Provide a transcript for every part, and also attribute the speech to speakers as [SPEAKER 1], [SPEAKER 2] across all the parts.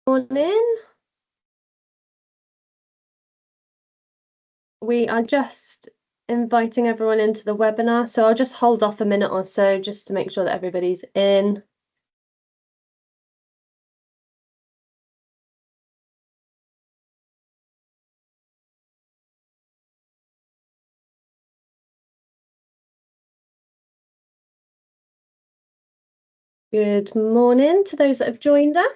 [SPEAKER 1] Morning. We are just inviting everyone into the webinar, so I'll just hold off a minute or so just to make sure that everybody's in. Good morning to those that have joined us.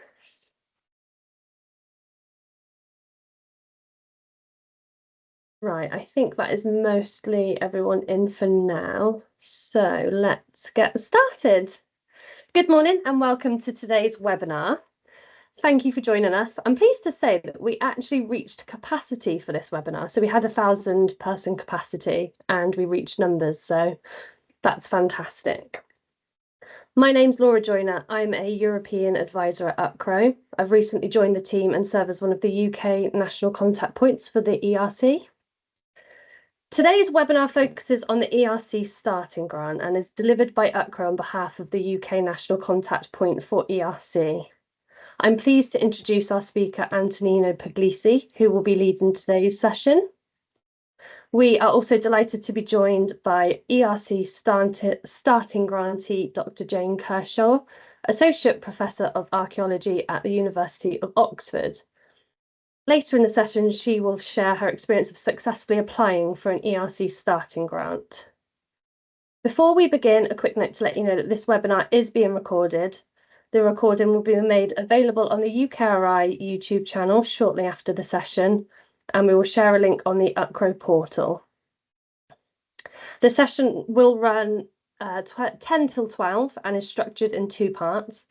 [SPEAKER 1] Right, I think that is mostly everyone in for now. So let's get started. Good morning and welcome to today's webinar. Thank you for joining us. I'm pleased to say that we actually reached capacity for this webinar. So we had 1,000-person capacity and we reached numbers. So that's fantastic. My name's Laura Joyner. I'm a European advisor at UKRO. I've recently joined the team and serve as one of the UK national contact points for the ERC. Today's webinar focuses on the ERC Starting Grant and is delivered by UKRO on behalf of the UK national contact point for ERC. I'm pleased to introduce our speaker, Antonino Puglisi, who will be leading today's session. We are also delighted to be joined by ERC Starting Grantee Dr Jane Kershaw, Associate Professor of Archaeology at the University of Oxford. Later in the session, she will share her experience of successfully applying for an ERC Starting Grant. Before we begin, a quick note to let you know that this webinar is being recorded. The recording will be made available on the UKRO YouTube channel shortly after the session, and we will share a link on the UKRO portal. The session will run 10 till 12 and is structured in two parts.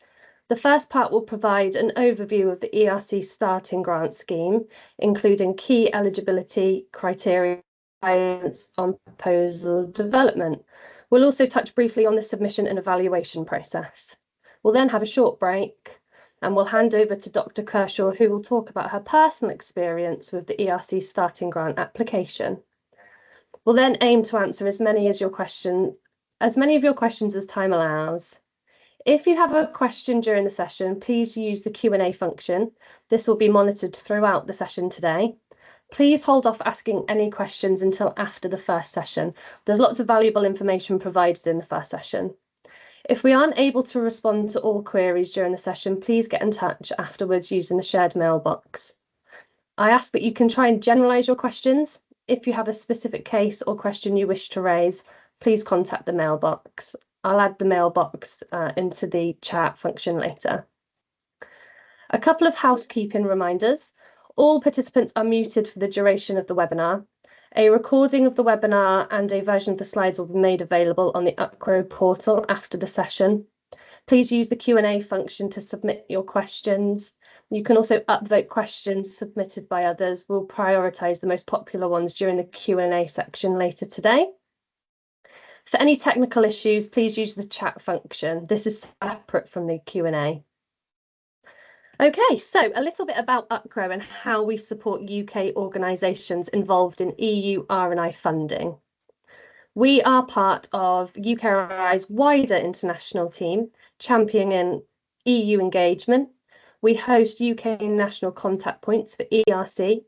[SPEAKER 1] The first part will provide an overview of the ERC Starting Grant scheme, including key eligibility criteria on proposal development. We'll also touch briefly on the submission and evaluation process. We'll then have a short break and we'll hand over to Dr. Kershaw, who will talk about her personal experience with the ERC Starting Grant application. We'll then aim to answer as many of your questions as time allows. If you have a question during the session, please use the Q&A function. This will be monitored throughout the session today. Please hold off asking any questions until after the first session. There's lots of valuable information provided in the first session. If we aren't able to respond to all queries during the session, please get in touch afterwards using the shared mailbox. I ask that you can try and generalise your questions. If you have a specific case or question you wish to raise, please contact the mailbox. I'll add the mailbox into the chat function later. A couple of housekeeping reminders. All participants are muted for the duration of the webinar. A recording of the webinar and a version of the slides will be made available on the UKRO portal after the session. Please use the Q&A function to submit your questions. You can also upvote questions submitted by others. We'll prioritise the most popular ones during the Q&A section later today. For any technical issues, please use the chat function. This is separate from the Q&A. Okay, so a little bit about UKRO and how we support UK organisations involved in EU R&I funding. We are part of UKRO's wider international team, championing EU engagement. We host UK national contact points for ERC,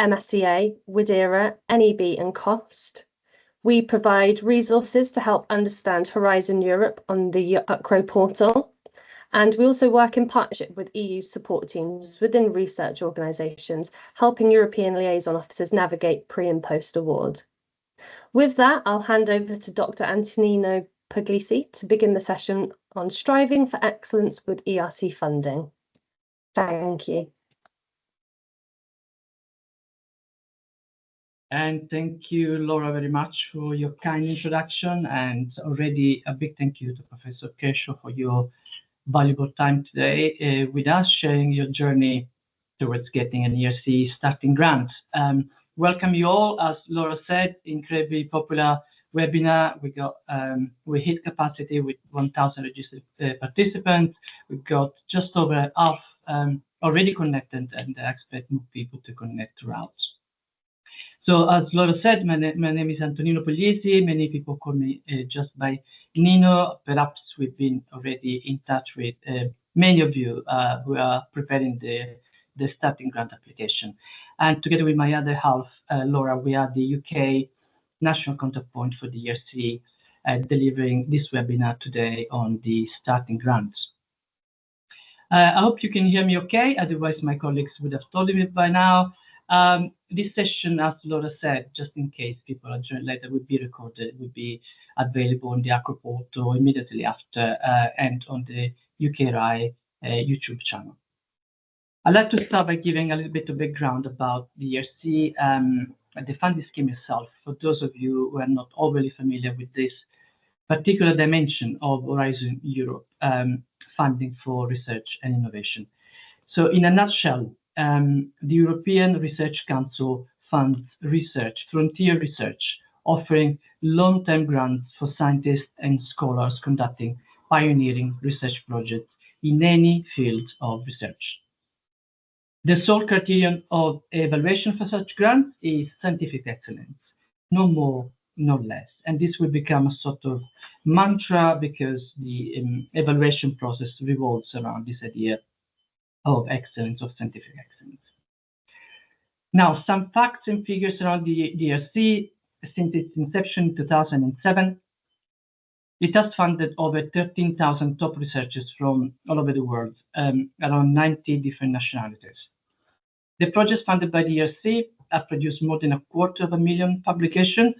[SPEAKER 1] MSCA, WIDERA, NEB and COST. We provide resources to help understand Horizon Europe on the UKRO portal. And we also work in partnership with EU support teams within research organisations, helping European liaison officers navigate pre and post award. With that, I'll hand over to Dr. Antonino Puglisi to begin the session on striving for excellence with ERC funding. Thank you.
[SPEAKER 2] And thank you, Laura, very much for your kind introduction, and already a big thank you to Professor Kershaw for your valuable time today with us, sharing your journey towards getting an ERC Starting Grant. Welcome you all. As Laura said, incredibly popular webinar. We hit capacity with 1,000 registered participants. We've got just over half already connected, and I expect more people to connect throughout. So as Laura said, my name is Antonino Puglisi. Many people call me just by Nino. Perhaps we've been already in touch with many of you who are preparing the starting grant application. And together with my other half, Laura, we are the UK national counterpoint for the ERC, delivering this webinar today on the starting grants. I hope you can hear me okay, otherwise my colleagues would have told me by now. This session, as Laura said, just in case people are joining later, would be recorded, would be available on the ERC portal immediately after and on the UKRO YouTube channel. I'd like to start by giving a little bit of background about the ERC, the funding scheme itself, for those of you who are not overly familiar with this particular dimension of Horizon Europe funding for research and innovation. So in a nutshell, the European Research Council funds research, frontier research, offering long-term grants for scientists and scholars conducting pioneering research projects in any field of research. The sole criterion of evaluation for such grants is scientific excellence, no more, no less. And this will become a sort of mantra because the evaluation process revolves around this idea of excellence, of scientific excellence. Now, some facts and figures around the ERC. Since its inception in 2007, it has funded over 13,000 top researchers from all over the world, around 90 different nationalities. The projects funded by the ERC have produced more than 250,000 publications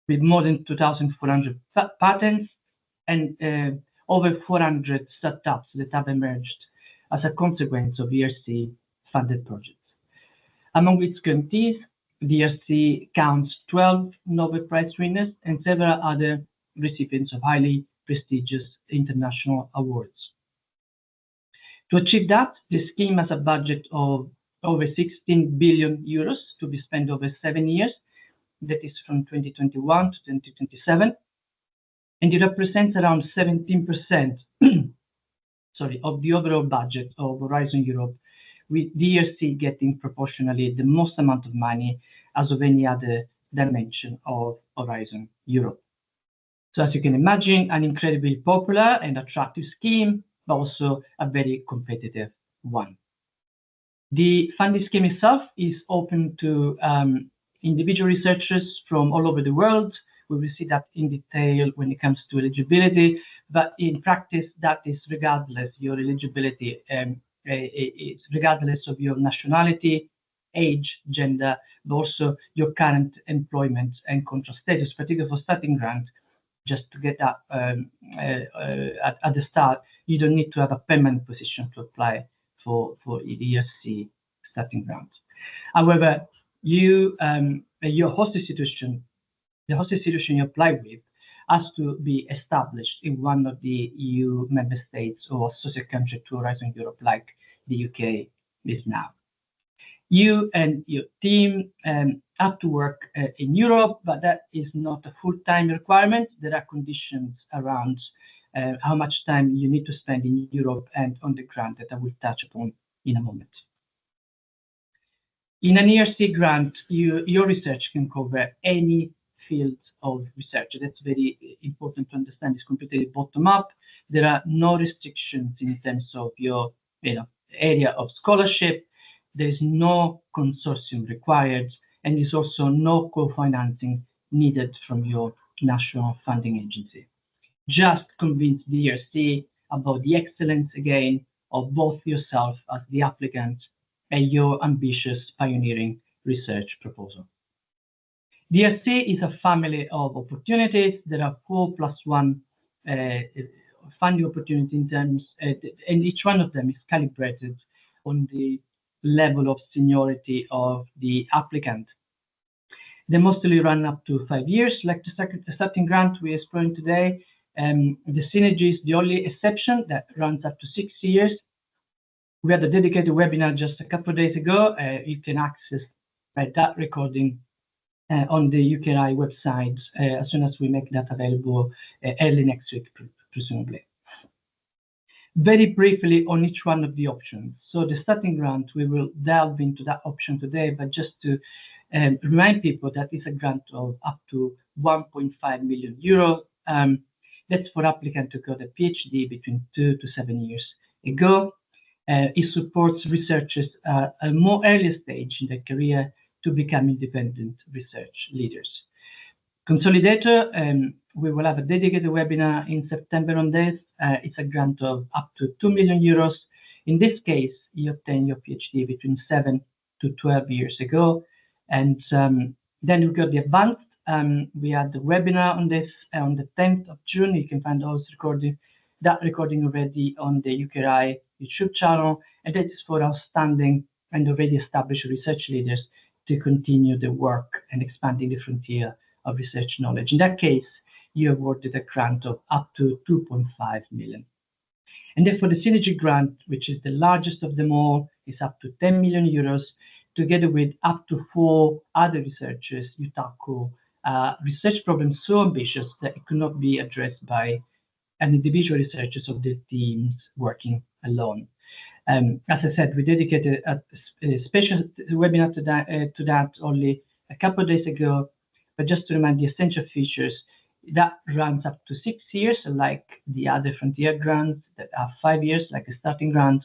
[SPEAKER 2] with more than 2,400 patents and over 400 startups that have emerged as a consequence of ERC-funded projects. Among its grantees, the ERC counts 12 Nobel Prize winners and several other recipients of highly prestigious international awards. To achieve that, the scheme has a budget of over 16 billion euros to be spent over 7 years. That is from 2021 to 2027. And it represents around 17% of the overall budget of Horizon Europe, with the ERC getting proportionally the most amount of money as of any other dimension of Horizon Europe. So as you can imagine, an incredibly popular and attractive scheme, but also a very competitive one. The funding scheme itself is open to individual researchers from all over the world. We will see that in detail when it comes to eligibility, but in practice, that is regardless your eligibility, it's regardless of your nationality, age, gender, but also your current employment and contract status, particularly for starting grant. Just to get that at the start, you don't need to have a permanent position to apply for ERC starting grant. However, you your host institution, the host institution you apply with, has to be established in one of the EU member states or associate country to Horizon Europe, like the UK is now. You and your team have to work in Europe, but that is not a full-time requirement. There are conditions around how much time you need to spend in Europe and on the grant that I will touch upon in a moment. In an ERC grant, your research can cover any field of research. That's very important to understand. It's completely bottom-up. There are no restrictions in terms of your area of scholarship. There is no consortium required, and there's also no co-financing needed from your national funding agency. Just convince the ERC about the excellence, again, of both yourself as the applicant and your ambitious pioneering research proposal. The ERC is a family of opportunities. There are 4+1 funding opportunities in terms, and each one of them is calibrated on the level of seniority of the applicant. They mostly run up to 5 years, like the starting grant we are exploring today. The Synergy is the only exception that runs up to 6 years. We had a dedicated webinar just a couple of days ago. You can access that recording on the UKRO website as soon as we make that available early next week, presumably. Very briefly on each one of the options. So the starting grant, we will delve into that option today, but just to remind people that it's a grant of up to 1.5 million euro. That's for applicant to go to PhD between 2 to 7 years ago. It supports researchers at a more earlier stage in their career to become independent research leaders. Consolidator, we will have a dedicated webinar in September on this. It's a grant of up to 2 million euros. In this case, you obtain your PhD between 7 to 12 years ago. And then we've got the advanced. We had the webinar on this on the 10th of June. You can find that recording already on the UKRO YouTube channel. And that is for outstanding and already established research leaders to continue the work and expanding the frontier of research knowledge. In that case, you awarded a grant of up to 2.5 million. And then for the Synergy Grant, which is the largest of them all, is up to 10 million euros, together with up to 4 other researchers, you tackle research problems so ambitious that it could not be addressed by an individual researchers of the teams working alone. As I said, we dedicated a special webinar to that only a couple of days ago. But just to remind the essential features, that runs up to 6 years, like the other frontier grants that are 5 years, like a starting grant.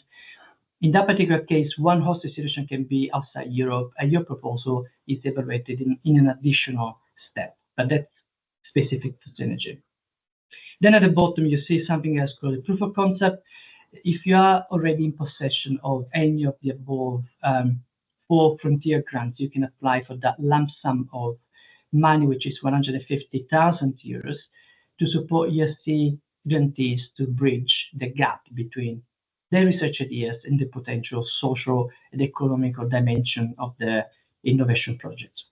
[SPEAKER 2] In that particular case, one host institution can be outside Europe, and your proposal is evaluated in an additional step, but that's specific to Synergy. Then at the bottom, you see something else called a proof of concept. If you are already in possession of any of the above 4 frontier grants, you can apply for that lump sum of money, which is 150,000 euros, to support ERC grantees to bridge the gap between their research ideas and the potential social and economical dimension of the innovation project.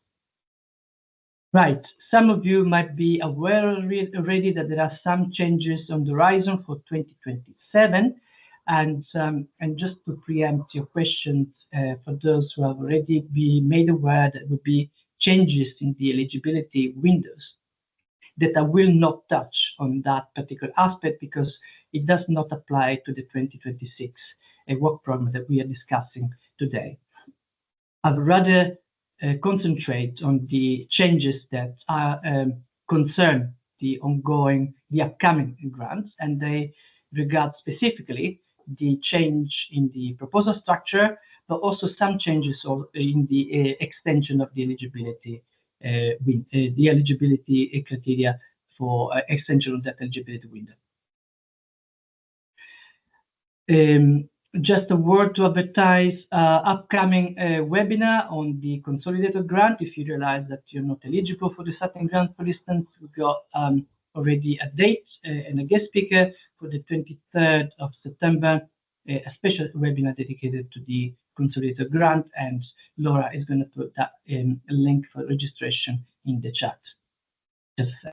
[SPEAKER 2] Right, some of you might be aware already that there are some changes on the horizon for 2027. And just to preempt your questions, for those who have already been made aware, that will be changes in the eligibility windows that I will not touch on that particular aspect because it does not apply to the 2026 work program that we are discussing today. I'd rather concentrate on the changes that are concern the upcoming grants, and they regard specifically the change in the proposal structure, but also some changes in the extension of the eligibility criteria for extension of that eligibility window. Just a word to advertise upcoming webinar on the consolidated grant. If you realize that you're not eligible for the starting grant, for instance, we've got already a date and a guest speaker for the 23rd of September, a special webinar dedicated to the consolidated grant, and Laura is going to put that in a link for registration in the chat. Just a sec.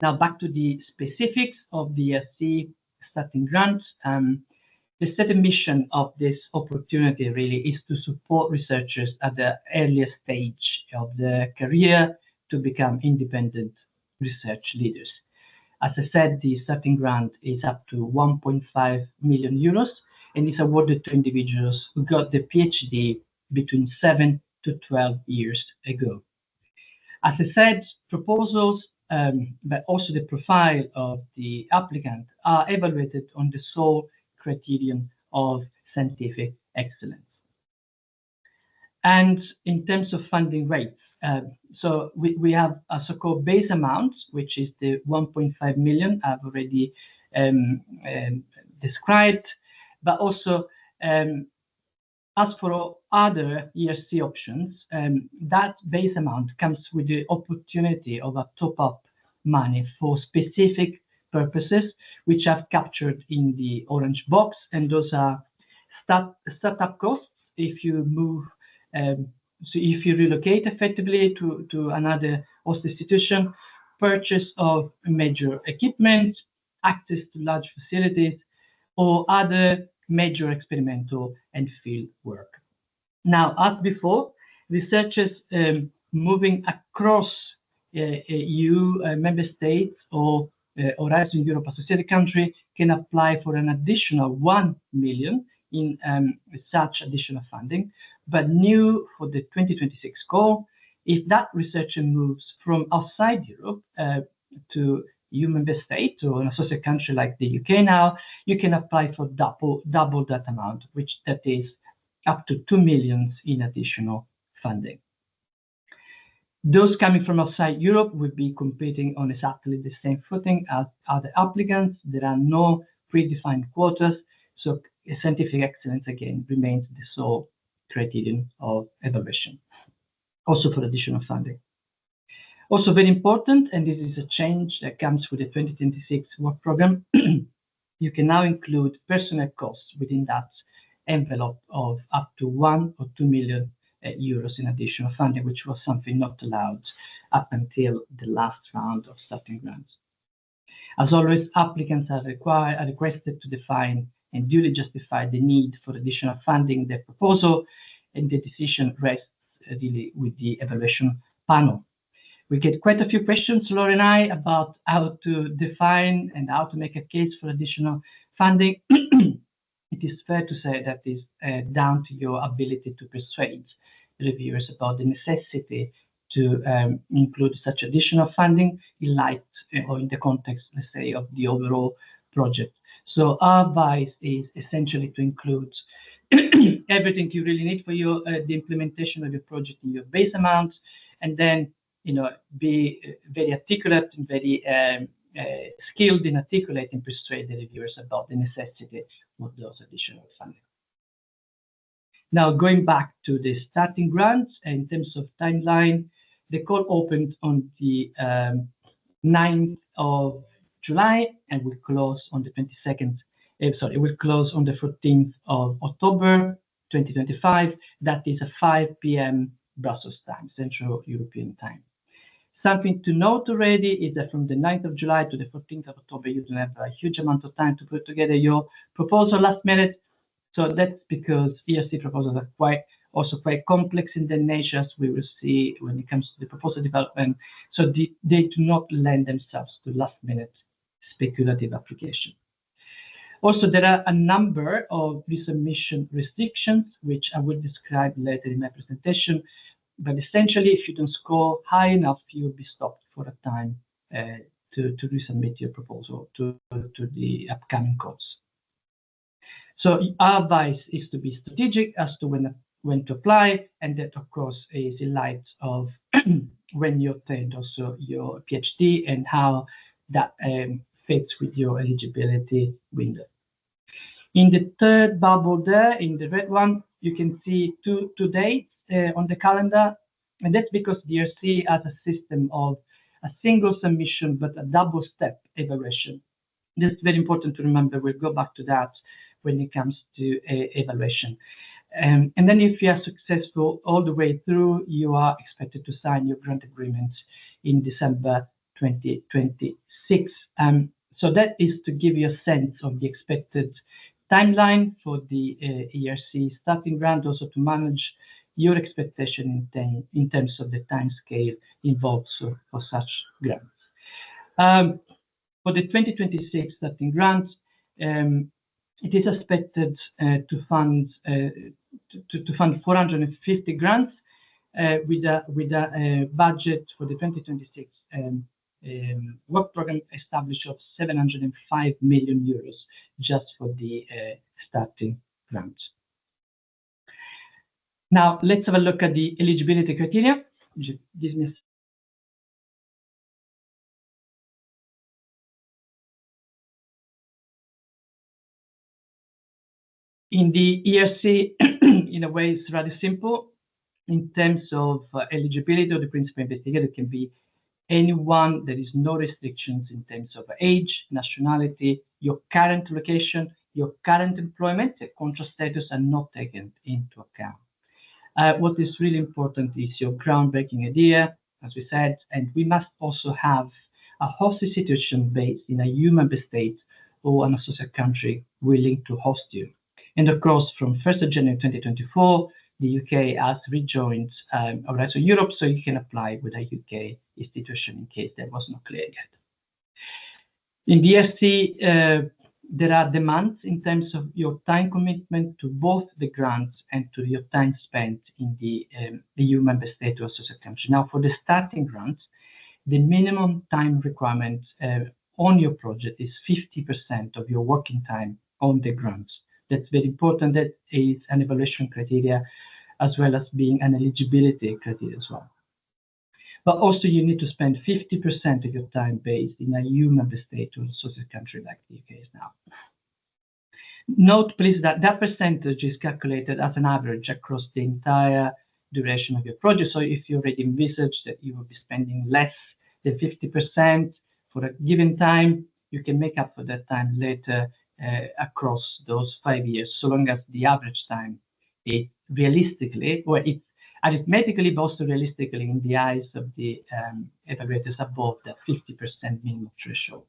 [SPEAKER 2] Now back to the specifics of the ERC Starting Grant. The set mission of this opportunity really is to support researchers at the earliest stage of their career to become independent research leaders. As I said, the starting grant is up to 1.5 million euros and is awarded to individuals who got the PhD between 7 to 12 years ago. As I said, proposals, but also the profile of the applicant are evaluated on the sole criterion of scientific excellence. And in terms of funding rates, so we have a so-called base amount, which is the 1.5 million I've already described, but also as for all other ERC options, that base amount comes with the opportunity of a top-up money for specific purposes, which I've captured in the orange box, and those are startup costs if you move, so if you relocate effectively to another host institution, purchase of major equipment, access to large facilities, or other major experimental and field work. Now, as before, researchers moving across EU member states or Horizon Europe associated country can apply for an additional 1 million in such additional funding. But new for the 2026 goal if that researcher moves from outside Europe to EU member state or an associate country like the UK now, you can apply for double that amount, which that is up to 2 million in additional funding. Those coming from outside Europe will be competing on exactly the same footing as other applicants. There are no predefined quotas, so scientific excellence again remains the sole criterion of evaluation, also for additional funding. Also very important, and this is a change that comes with the 2026 work program, you can now include personnel costs within that envelope of up to 1 or 2 million euros in additional funding, which was something not allowed up until the last round of starting grants. As always, applicants are requested to define and duly justify the need for additional funding in their proposal, and the decision rests really with the evaluation panel. We get quite a few questions, Laura and I, about how to define and how to make a case for additional funding. It is fair to say that is down to your ability to persuade reviewers about the necessity to include such additional funding in light or in the context, let's say, of the overall project. So our advice is essentially to include everything you really need for your the implementation of your project in your base amount, and then be very articulate and very skilled in articulating and persuade the reviewers about the necessity of those additional funding. Now, going back to the starting grants, in terms of timeline, the call opened on the 9th of July and will close on the 22nd. It will close on the 14th of October 2025. That is a 5 p.m. Brussels time, Central European time. Something to note already is that from the 9th of July to the 14th of October, you don't have a huge amount of time to put together your proposal last minute. So that's because ERC proposals are quite complex in their nature, as we will see when it comes to the proposal development. So they do not lend themselves to last minute speculative application. Also, there are a number of resubmission restrictions, which I will describe later in my presentation. But essentially, if you don't score high enough, you will be stopped for a time to resubmit your proposal to the upcoming calls. So our advice is to be strategic as to when to apply, and that, of course, is in light of when you obtained also your PhD and how that fits with your eligibility window. In the third bubble there, in the red one, you can see two dates on the calendar, and that's because the ERC has a system of a single submission but a double-step evaluation. That's very important to remember. We'll go back to that when it comes to evaluation. And then if you are successful all the way through, you are expected to sign your grant agreement in December 2026. So that is to give you a sense of the expected timeline for the ERC Starting Grant, also to manage your expectation in terms of the time scale involved for such grants. For the 2026 Starting Grant, it is expected to fund 450 grants with a budget for the 2026 work program established of 705 million euros just for the starting grant. Now, let's have a look at the eligibility criteria. Just give me in the ERC, in a way, it's rather simple. In terms of eligibility of the principal investigator, it can be anyone. There is no restrictions in terms of age, nationality, your current location, your current employment. The contract status are not taken into account. What is really important is your groundbreaking idea, as we said, and we must also have a host institution based in a EU member state or an associate country willing to host you. And of course, from 1st of January 2024, the UK has rejoined Horizon Europe, so you can apply with a UK institution in case that was not clear yet. In the ERC there are demands in terms of your time commitment to both the grants and to your time spent in the EU member state or associate country. Now, for the starting grants, the minimum time requirement on your project is 50% of your working time on the grants. That's very important. That is an evaluation criteria as well as being an eligibility criteria as well. But also you need to spend 50% of your time based in a EU member state or associate country like the UK is now. Note please that that percentage is calculated as an average across the entire duration of your project. So if you already envisage that you will be spending less than 50% for a given time, you can make up for that time later across those 5 years, so long as the average time is realistically, or it's arithmetically, but also realistically in the eyes of the evaluators above the 50% minimum threshold.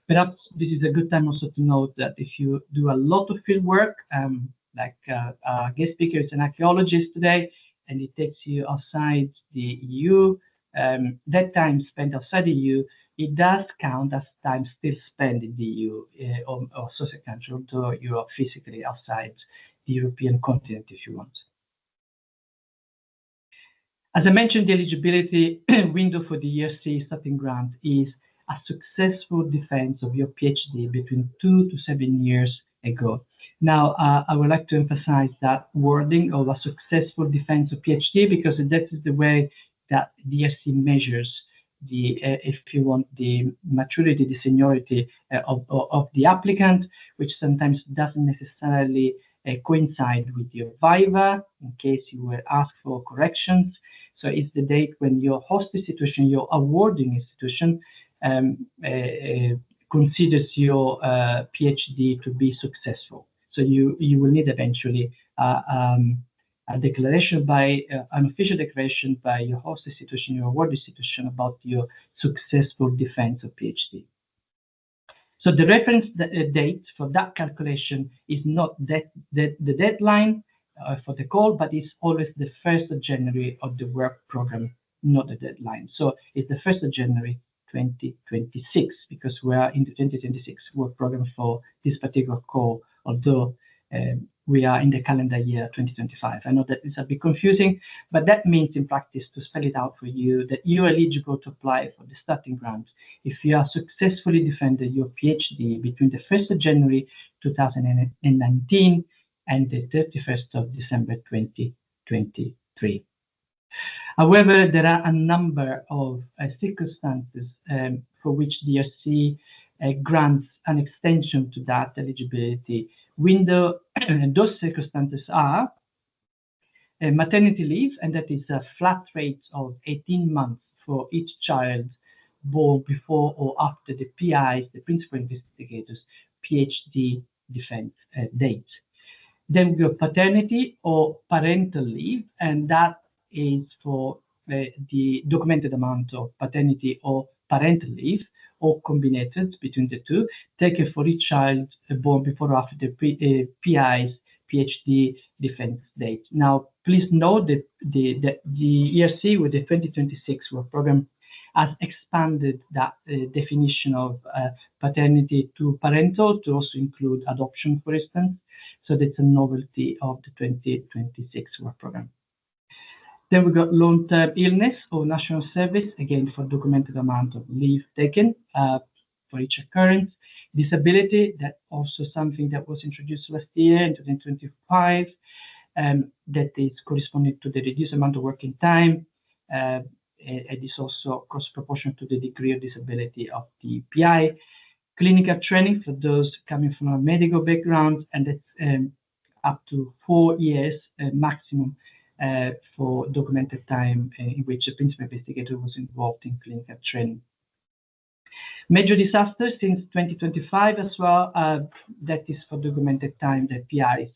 [SPEAKER 2] Perhaps this is a good time also to note that if you do a lot of field work, like a guest speaker is an archaeologist today, and it takes you outside the EU, that time spent outside the EU, it does count as time still spent in the EU or associate country, although you are physically outside the European continent if you want. As I mentioned, the eligibility window for the ERC Starting Grant is a successful defense of your PhD between 2 to 7 years ago. Now, I would like to emphasize that wording of a successful defense of PhD, because that is the way that the ERC measures the, if you want, the maturity, the seniority of the applicant, which sometimes doesn't necessarily coincide with your viva in case you were asked for corrections. So it's the date when your host institution, your awarding institution, considers your PhD to be successful. So you will need eventually a declaration by an official declaration by your host institution, your award institution, about your successful defense of PhD. So the reference date for that calculation is not the deadline for the call, but it's always the 1st of January of the work program, not the deadline. So it's the 1st of January 2026, because we are in the 2026 work program for this particular call, although we are in the calendar year 2025. I know that it's a bit confusing, but that means in practice, to spell it out for you, that you are eligible to apply for the starting grant if you are successfully defended your PhD between the 1st of January 2019 and the 31st of December 2023. However, there are a number of circumstances for which the ERC grants an extension to that eligibility window. And those circumstances are maternity leave, and that is a flat rate of 18 months for each child born before or after the PI's, the principal investigator's, PhD defense date. Then we have paternity or parental leave, and that is for the documented amount of paternity or parental leave, or combined between the two, taken for each child born before or after the PI's PhD defense date. Now, please note that the ERC with the 2026 work program has expanded that definition of paternity to parental to also include adoption, for instance. So that's a novelty of the 2026 work program. Then we got long-term illness or national service, again for documented amount of leave taken for each occurrence. Disability, that also something that was introduced last year in 2025, that is corresponding to the reduced amount of working time. It is also cross proportional to the degree of disability of the PI. Clinical training for those coming from a medical background, and that's up to 4 years maximum for documented time in which the principal investigator was involved in clinical training. Major disasters since 2025 as well, that is for documented time that PIs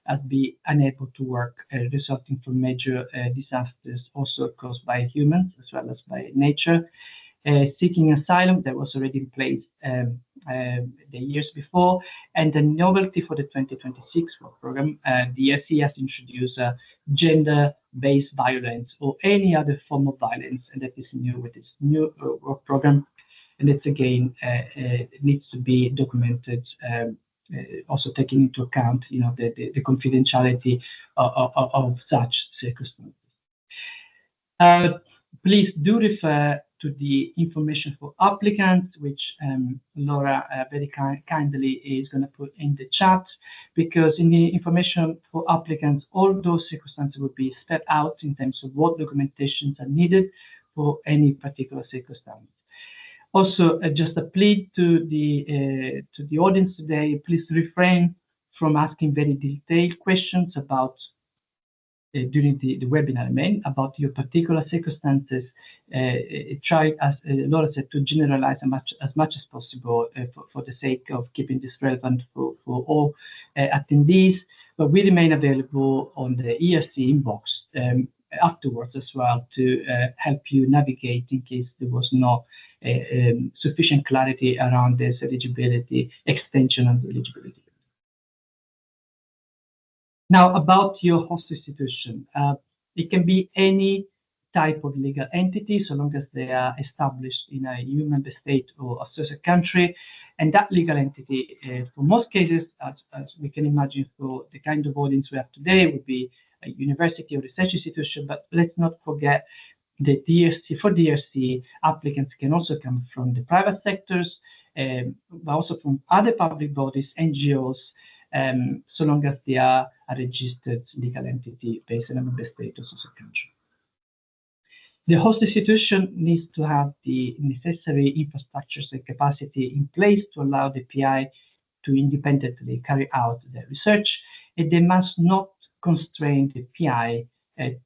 [SPEAKER 2] have been unable to work resulting from major disasters also caused by humans as well as by nature. Seeking asylum, that was already in place the years before, and the novelty for the 2026 work program, the ERC has introduced gender-based violence or any other form of violence, and that is new with this new work program. And it's again needs to be documented, also taking into account, the confidentiality of such circumstances. Please do refer to the information for applicants, which Laura very kindly is going to put in the chat, because in the information for applicants, all those circumstances will be spelled out in terms of what documentations are needed for any particular circumstance. Also, just a plea to the audience today, please refrain from asking very detailed questions about during the webinar about your particular circumstances. Try, as Laura said, to generalize as much as possible for the sake of keeping this relevant for all attendees. But we remain available on the ERC inbox afterwards as well to help you navigate in case there was not sufficient clarity around this eligibility, extension of eligibility. Now, about your host institution, it can be any type of legal entity, so long as they are established in a EU member state or associate country. And that legal entity, for most cases, as we can imagine for the kind of audience we have today, would be a university or research institution. But let's not forget that for DRC, applicants can also come from the private sectors, but also from other public bodies, NGOs, so long as they are a registered legal entity based in a member state or associate country. The host institution needs to have the necessary infrastructures and capacity in place to allow the PI to independently carry out the research, and they must not constrain the PI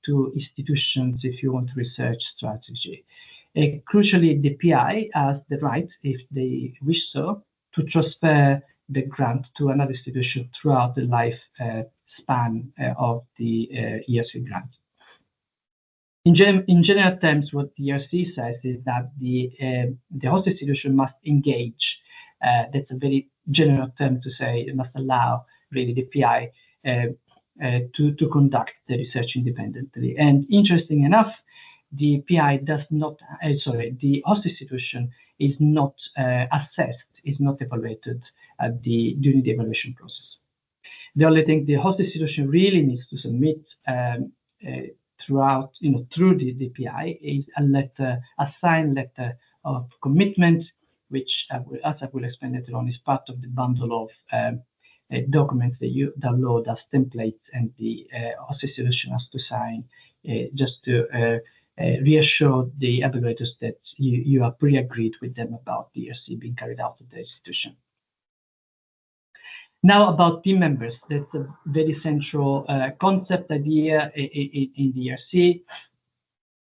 [SPEAKER 2] to institutions if you want research strategy. Crucially, the PI has the right, if they wish so, to transfer the grant to another institution throughout the life span of the ERC grant. In general terms, what the ERC says is that the host institution must engage. That's a very general term to say it must allow really the PI to conduct the research independently. And interesting enough, the PI does not, the host institution is not assessed, is not evaluated during the evaluation process. The only thing the host institution really needs to submit through the PI is a signed letter of commitment, which, as I will explain later on, is part of the bundle of documents that you download as templates, and the host institution has to sign just to reassure the evaluators that you are pre-agreed with them about the ERC being carried out at the institution. Now, about team members, that's a very central concept idea in the ERC.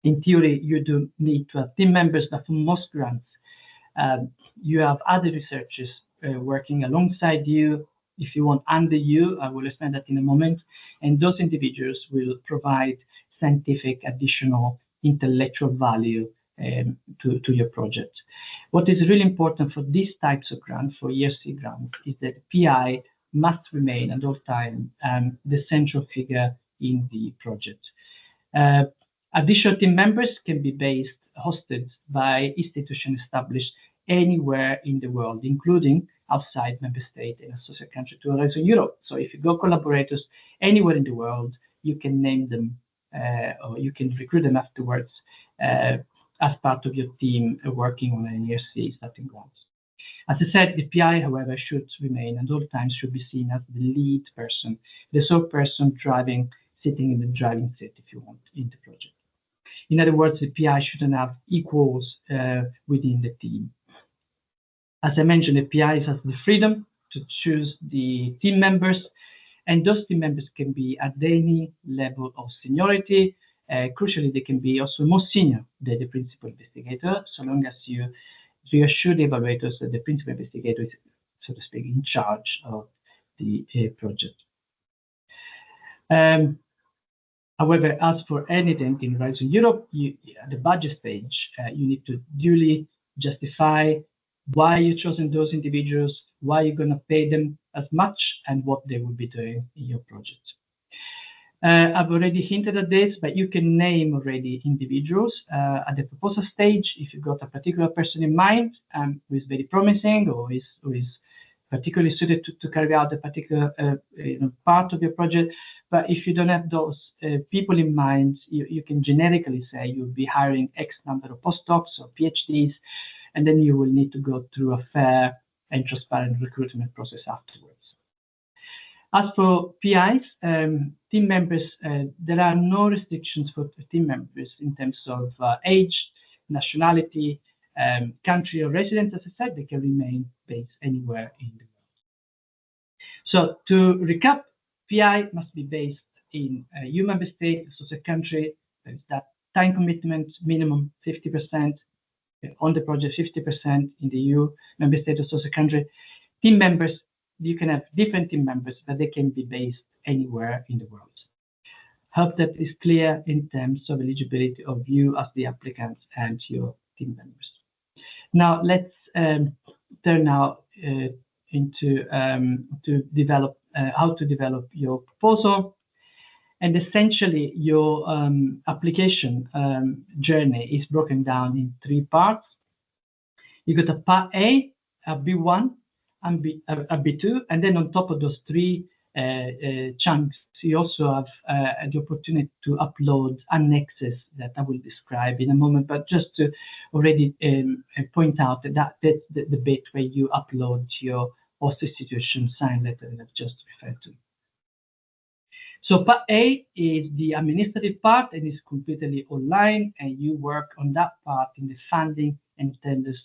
[SPEAKER 2] In theory, you do need to have team members, but for most grants, you have other researchers working alongside you, if you want, under you. I will explain that in a moment. And those individuals will provide scientific additional intellectual value to your project. What is really important for these types of grants, for ERC grants, is that PI must remain at all times the central figure in the project. Additional team members can be hosted by institutions established anywhere in the world, including outside member state and associate country to Horizon Europe. So if you go collaborators anywhere in the world, you can name them or you can recruit them afterwards as part of your team working on an ERC Starting Grant. As I said, the PI, however, should remain at all times should be seen as the lead person, the sole person sitting in the driving seat, if you want, in the project. In other words, the PI shouldn't have equals within the team. As I mentioned, the PI has the freedom to choose the team members, and those team members can be at any level of seniority. Crucially, they can be also more senior than the principal investigator, so long as you reassure the evaluators that the principal investigator is, so to speak, in charge of the project. However, as for anything in Horizon Europe, at the budget stage, you need to duly justify why you've chosen those individuals, why you're going to pay them as much, and what they will be doing in your project. I've already hinted at this, but you can name already individuals at the proposal stage if you've got a particular person in mind who is very promising or who is particularly suited to carry out a particular part of your project. But if you don't have those people in mind, you can generically say you'll be hiring X number of postdocs or PhDs, and then you will need to go through a fair and transparent recruitment process afterwards. As for PIs, team members, there are no restrictions for team members in terms of age, nationality, country or residence. As I said, they can remain based anywhere in the world. So to recap, PI must be based in a EU member state, so a country. There is that time commitment minimum 50% on the project, 50% in the EU member state or a country. Team members, you can have different team members, but they can be based anywhere in the world. Hope that is clear in terms of eligibility of you as the applicant and your team members. Now let's turn now into to develop how to develop your proposal. And essentially, your application journey is broken down in 3 parts. You got a part A, a B1, and a B2, and then on top of those 3 chunks, you also have the opportunity to upload annexes that I will describe in a moment. But just to already point out that that's the bit where you upload your host institution sign letter that I've just referred to. So part A is the administrative part and is completely online, and you work on that part in the funding and tenders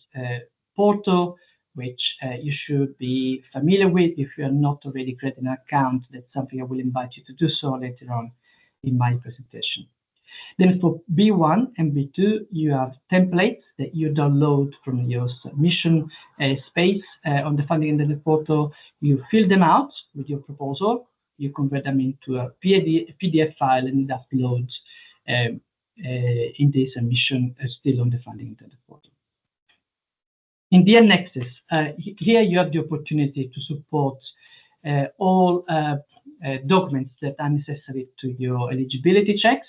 [SPEAKER 2] portal, which you should be familiar with. If you are not already creating an account, that's something I will invite you to do so later on in my presentation. Then for B1 and B2, you have templates that you download from your submission space on the funding and tender portal. You fill them out with your proposal. You convert them into a PDF file and it uploads in the submission still on the funding and tender portal. In the annexes, here you have the opportunity to support all documents that are necessary to your eligibility checks,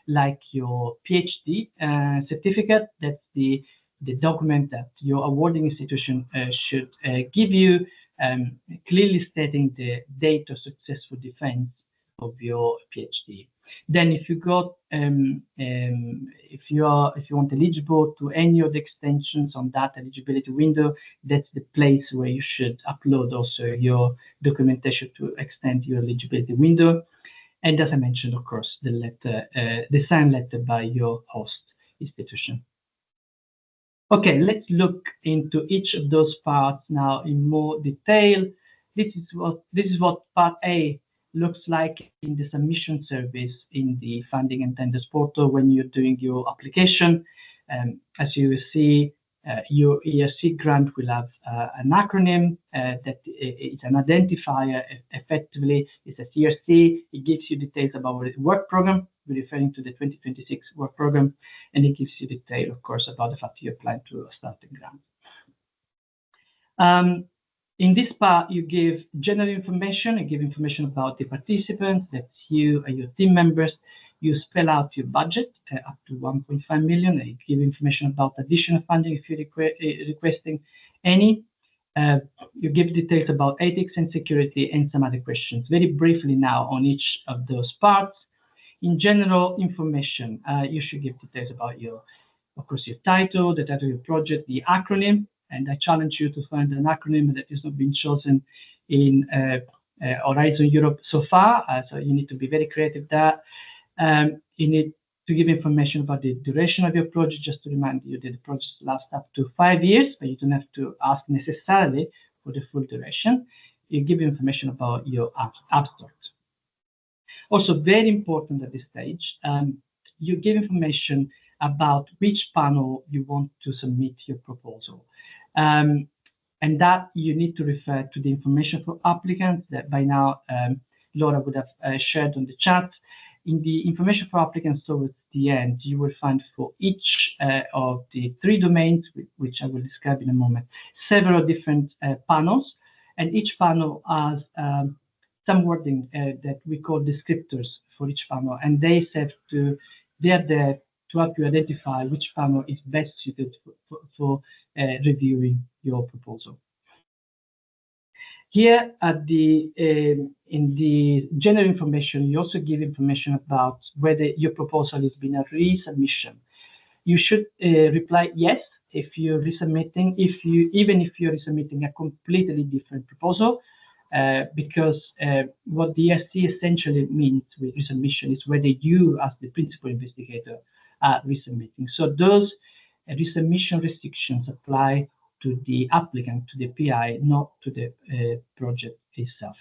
[SPEAKER 2] like your PhD certificate. That's the document that your awarding institution should give you, clearly stating the date of successful defense of your PhD. Then, if you got if you want eligible to any of the extensions on that eligibility window, that's the place where you should upload also your documentation to extend your eligibility window. And as I mentioned, of course, the letter, the signed letter by your host institution. Okay, let's look into each of those parts now in more detail. This is what part A looks like in the submission service in the funding and tenders portal when you're doing your application. As you will see, your ERC grant will have an acronym that is an identifier. Effectively, it says ERC. It gives you details about the work program. We're referring to the 2026 work program, and it gives you detail, of course, about the fact you applied to a starting grant. In this part, you give general information. You give information about the participants, that's you and your team members. You spell out your budget up to 1.5 million. You give information about additional funding if you're requesting any. You give details about ethics and security and some other questions. Very briefly now on each of those parts. In general information, you should give details about your, of course, your title, the title of your project, the acronym. And I challenge you to find an acronym that has not been chosen in Horizon Europe so far. So you need to be very creative there. You need to give information about the duration of your project, just to remind you that the project lasts up to 5 years, but you don't have to ask necessarily for the full duration. You give information about your abstract. Also, very important at this stage, you give information about which panel you want to submit your proposal. And that you need to refer to the information for applicants that by now Laura would have shared on the chat. In the information for applicants towards the end, you will find for each of the 3 domains, which I will describe in a moment, several different panels, and each panel has some wording that we call descriptors for each farmer, and they are there to help you identify which farmer is best suited for reviewing your proposal. Here at the in the general information, you also give information about whether your proposal has been a resubmission. You should reply yes if you're resubmitting, even if you're resubmitting a completely different proposal, because what the ERC essentially means with resubmission is whether you, as the principal investigator, are resubmitting. So those resubmission restrictions apply to the applicant, to the PI, not to the project itself.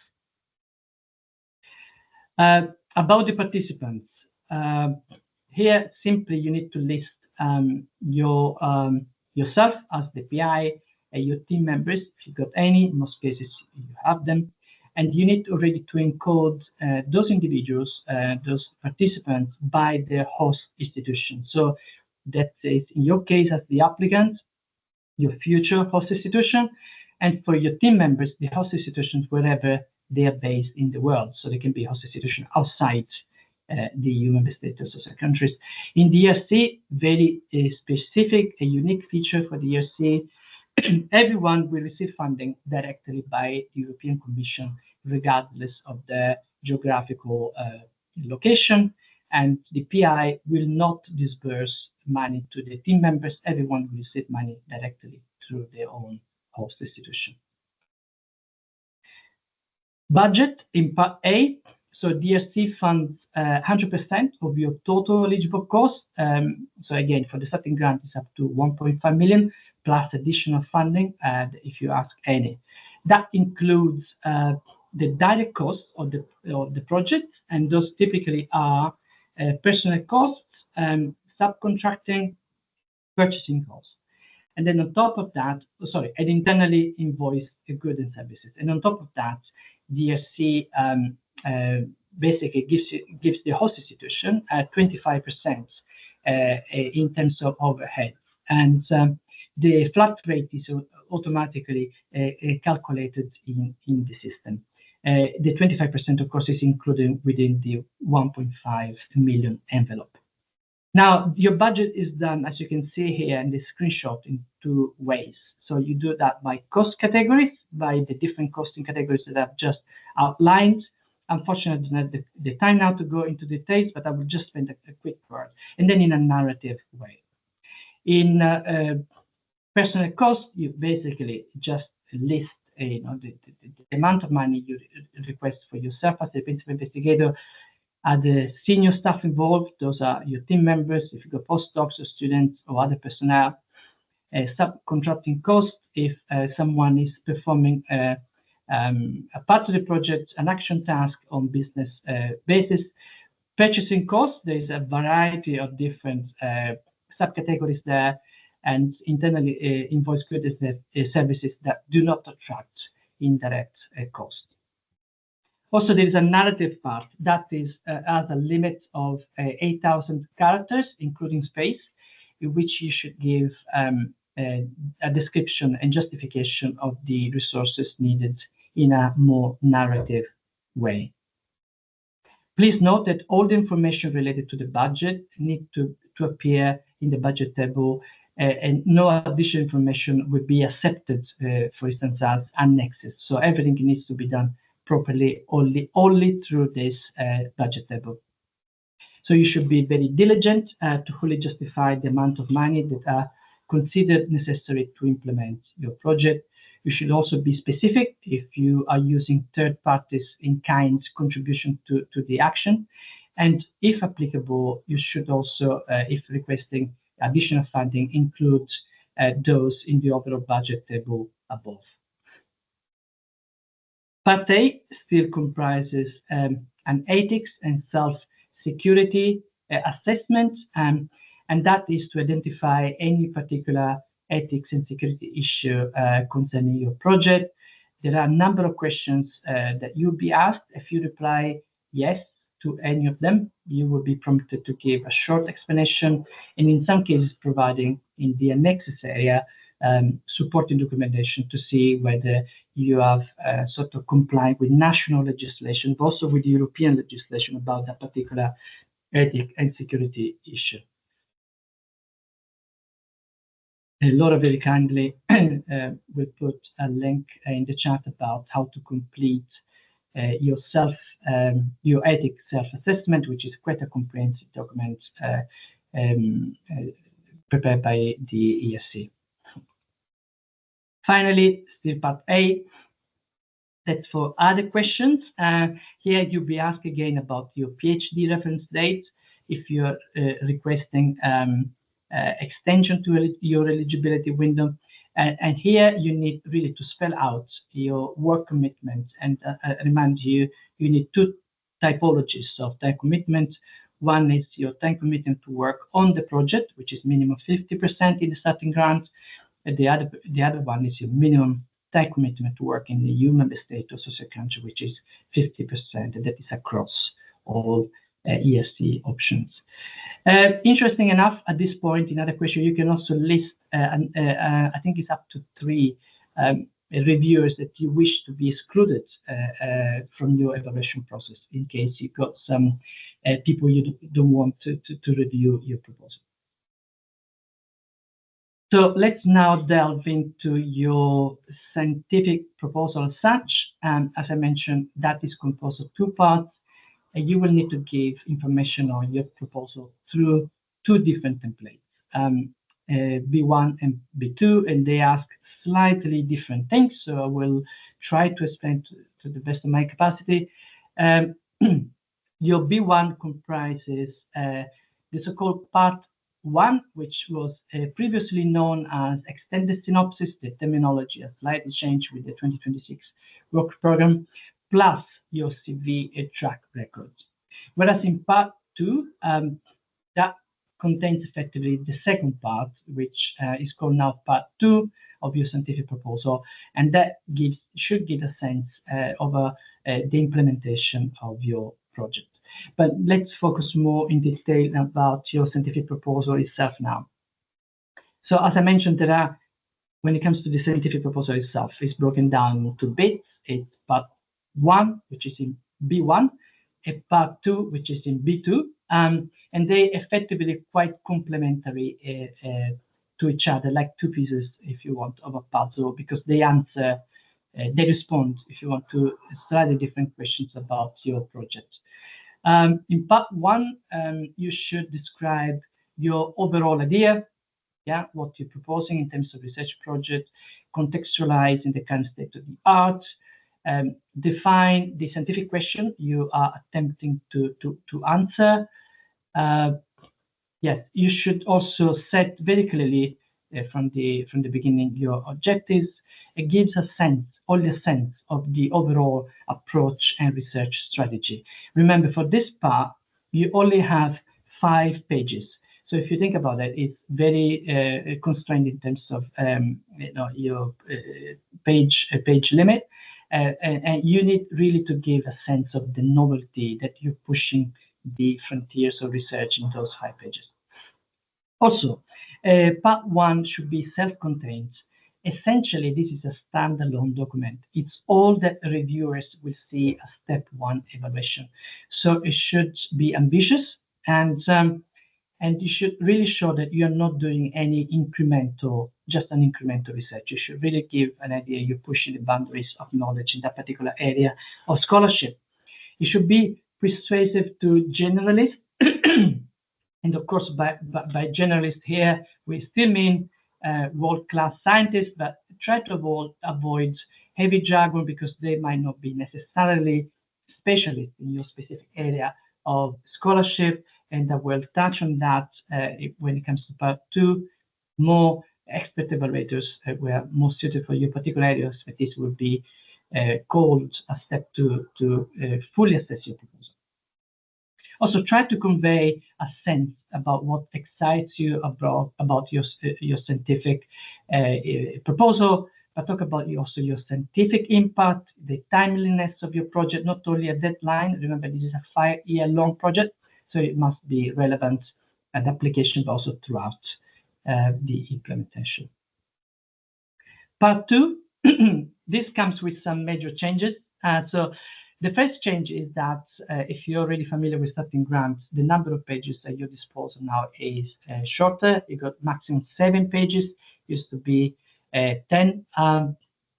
[SPEAKER 2] About the participants, here simply you need to list yourself as the PI, your team members, if you've got any. In most cases you have them, and you need already to encode those individuals, those participants, by their host institution. So that is, in your case, as the applicant, your future host institution, and for your team members, the host institutions wherever they are based in the world. So they can be host institution outside the EU member states or social countries. In the ERC, very specific, a unique feature for the ERC, everyone will receive funding directly by the European Commission, regardless of their geographical location, and the PI will not disburse money to the team members. Everyone will receive money directly through their own host institution. Budget in Part A. So DRC funds 100% of your total eligible cost. So again, for the starting grant, it's up to 1.5 million plus additional funding if you ask any. That includes the direct costs of the project, and those typically are personnel costs, subcontracting, purchasing costs. And then on top of that, and internally invoiced goods and services. And on top of that, DRC basically gives the host institution 25% in terms of overhead. And the flat rate is automatically calculated in the system. The 25%, of course, is included within the 1.5 million envelope. Now, your budget is done, as you can see here in the screenshot, in two ways. So you do that by cost categories, by the different costing categories that I've just outlined. Unfortunately, I don't have the time now to go into details, but I will just spend a quick word. And then in a narrative way. In personnel cost, you basically just list the amount of money you request for yourself as a principal investigator. The senior staff involved, those are your team members, if you've got postdocs or students or other personnel. Subcontracting costs, if someone is performing a part of the project, an action task on business basis. Purchasing costs, there's a variety of different subcategories there, and internally invoice goods and services that do not attract indirect costs. Also, there is a narrative part that is has a limit of 8,000 characters, including space, in which you should give a description and justification of the resources needed in a more narrative way. Please note that all the information related to the budget need to appear in the budget table, and no additional information will be accepted, for instance, as annexes. So everything needs to be done properly only through this budget table. So you should be very diligent to fully justify the amount of money that are considered necessary to implement your project. You should also be specific if you are using third parties in kind contribution to the action. And if applicable, you should also, if requesting additional funding, include those in the overall budget table above. Part A still comprises an ethics and self-security assessment, and that is to identify any particular ethics and security issue concerning your project. There are a number of questions that you'll be asked. If you reply yes to any of them, you will be prompted to give a short explanation, and in some cases providing in the annexes area supporting documentation to see whether you have sort of complied with national legislation, but also with European legislation about that particular ethic and security issue. Laura very kindly will put a link in the chat about how to complete your ethic self-assessment, which is quite a comprehensive document prepared by the ERC. Finally, still part A, that's for other questions. Here you'll be asked again about your PhD reference date, if you're requesting extension to your eligibility window. And here you need really to spell out your work commitment. And I remind you, you need two typologies of time commitment. One is your time commitment to work on the project, which is minimum 50% in the starting grant. And the other one is your minimum time commitment to work in the EU member state or social country, which is 50%, and that is across all ERC options. Interesting enough, at this point, in other question, you can also list, I think it's up to 3 reviewers that you wish to be excluded from your evaluation process, in case you've got some people you don't want to review your proposal. So let's now delve into your scientific proposal as such. And as I mentioned, that is composed of 2 parts. And you will need to give information on your proposal through 2 different templates, B1 and B2, and they ask slightly different things. So I will try to explain to the best of my capacity. Your B1 comprises the so-called part 1, which was previously known as extended synopsis. The terminology has slightly changed with the 2026 work program, plus your CV track record. Whereas in part 2, that contains effectively the second part, which is called now part 2 of your scientific proposal, and that should give a sense of the implementation of your project. But let's focus more in detail about your scientific proposal itself now. So as I mentioned, when it comes to the scientific proposal itself, it's broken down into bits. It's part 1, which is in B1, and part 2, which is in B2, and they effectively quite complementary to each other, like 2 pieces, if you want, of a puzzle, because they answer, they respond, if you want, to slightly different questions about your project. In part 1, you should describe your overall idea, what you're proposing in terms of research project, contextualize in the current state of the art, define the scientific question you are attempting to answer. Yes, you should also set very clearly from the beginning your objectives. It gives a sense, only a sense of the overall approach and research strategy. Remember, for this part, you only have 5 pages. So if you think about it, it's very constrained in terms of your page limit, and you need really to give a sense of the novelty that you're pushing the frontiers of research in those 5 pages. Also, part 1 should be self-contained. Essentially, this is a standalone document. It's all that reviewers will see as step 1 evaluation. So it should be ambitious, and you should really show that you're not doing any just an incremental research. You should really give an idea you're pushing the boundaries of knowledge in that particular area of scholarship. It should be persuasive to generalists. And of course, by generalist here, we still mean world-class scientists, but try to avoid heavy jargon, because they might not be necessarily specialists in your specific area of scholarship, and I will touch on that when it comes to part 2. More expert evaluators who are more suited for your particular area of expertise will be called a step 2 to fully assess your proposal. Also, try to convey a sense about what excites you about your scientific proposal, but talk about also your scientific impact, the timeliness of your project, not only a deadline. Remember, this is a 5-year-long project, so it must be relevant at application, but also throughout the implementation. Part 2 this comes with some major changes. So the first change is that if you're already familiar with Starting Grant, the number of pages at your disposal now is shorter. You got maximum 7 pages. Used to be 10.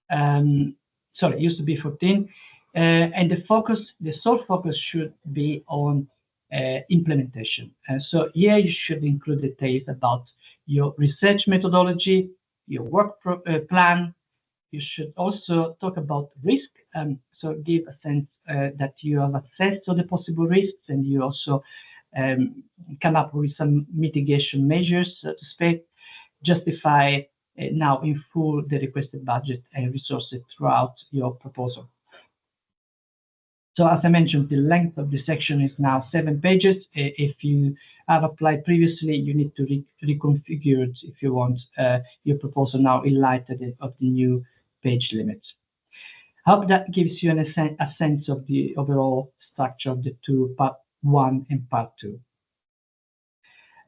[SPEAKER 2] Sorry, it used to be 14. And the sole focus should be on implementation. So here you should include details about your research methodology, your work plan. You should also talk about risk. So give a sense that you have access to the possible risks, and you also come up with some mitigation measures, so to speak. Justify now in full the requested budget and resources throughout your proposal. So as I mentioned, the length of the section is now 7 pages. If you have applied previously, you need to reconfigure it if you want your proposal now in light of the new page limit. I hope that gives you a sense of the overall structure of the two, part 1 and part 2.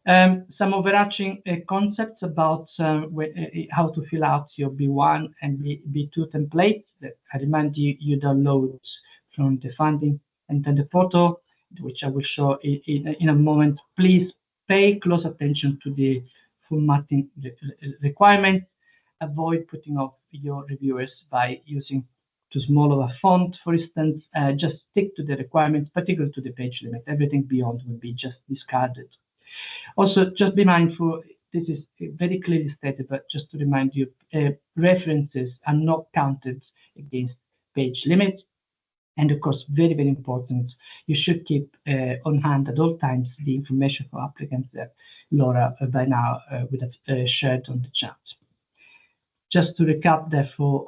[SPEAKER 2] Some overarching concepts about how to fill out your B1 and B2 templates that I remind you download from the funding and then the portal, which I will show in a moment. Please pay close attention to the formatting requirements. Avoid putting off your reviewers by using too small of a font, for instance. Just stick to the requirements, particularly to the page limit. Everything beyond will be just discarded. Also, just be mindful, this is very clearly stated, but just to remind you, references are not counted against page limit. And of course, very, very important, you should keep on hand at all times the information for applicants that Laura by now would have shared on the chat. Just to recap, therefore,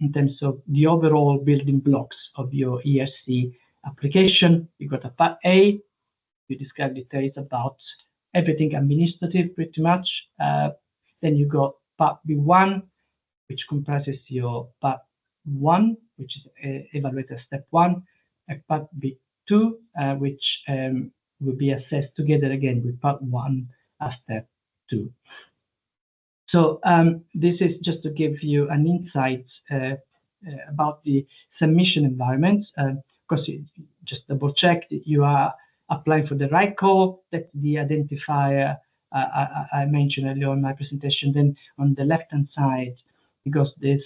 [SPEAKER 2] in terms of the overall building blocks of your ERC application, you got a part A, you describe details about everything administrative pretty much. Then you got part B1, which comprises your part 1, which is evaluated step 1, and part B2, which will be assessed together again with part 1 as step 2. So this is just to give you an insight about the submission environment. Of course, you just double check that you are applying for the right call, that the identifier I mentioned earlier in my presentation. Then on the left-hand side, because this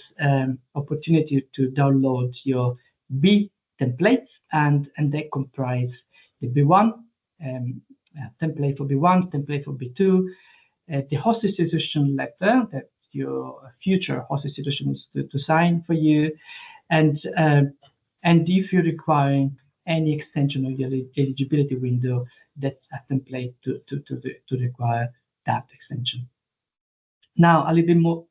[SPEAKER 2] opportunity to download your B templates, and they comprise the B1 template for B1, template for B2, the host institution letter that your future host institution is to sign for you, and if you're requiring any extension of your eligibility window, that's a template to require that extension. Now, a little bit more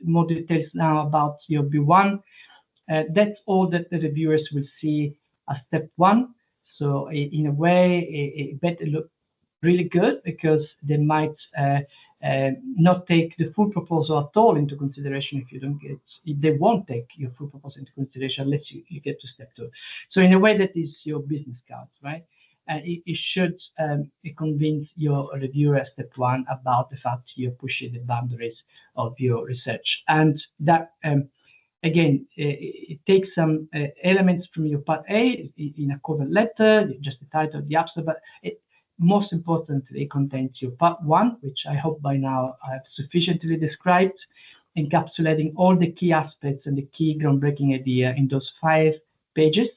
[SPEAKER 2] more details now about your B1. That's all that the reviewers will see as step 1. So in a way, it better look really good, because they might not take the full proposal at all into consideration if you don't get, they won't take your full proposal into consideration unless you get to step 2. So in a way, that is your business card, right? It should convince your reviewer at step 1 about the fact you're pushing the boundaries of your research. And that, again, it takes some elements from your part A in a cover letter, just the title, the abstract, but most importantly, it contains your part 1, which I hope by now I've sufficiently described, encapsulating all the key aspects and the key groundbreaking idea in those 5 pages.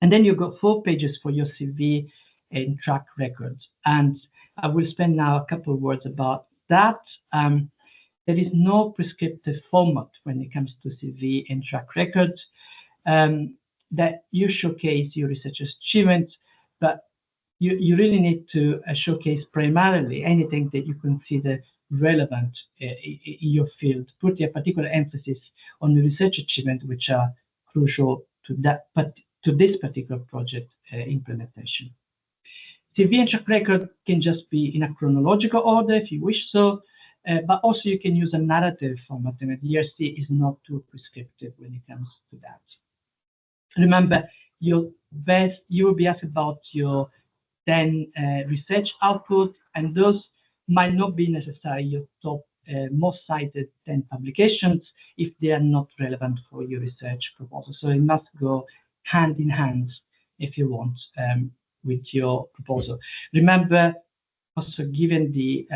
[SPEAKER 2] And then you've got 4 pages for your CV and track record. And I will spend now a couple of words about that. There is no prescriptive format when it comes to CV and track record. That you showcase your research achievements, but you really need to showcase primarily anything that you consider relevant in your field. Put a particular emphasis on the research achievements which are crucial to that, but to this particular project implementation. CV and track record can just be in a chronological order if you wish so, but also you can use a narrative format, and the ERC is not too prescriptive when it comes to that. Remember, you will be asked about your 10 research output, and those might not be necessarily your top most cited 10 publications if they are not relevant for your research proposal. So it must go hand in hand, if you want, with your proposal. Remember, also given the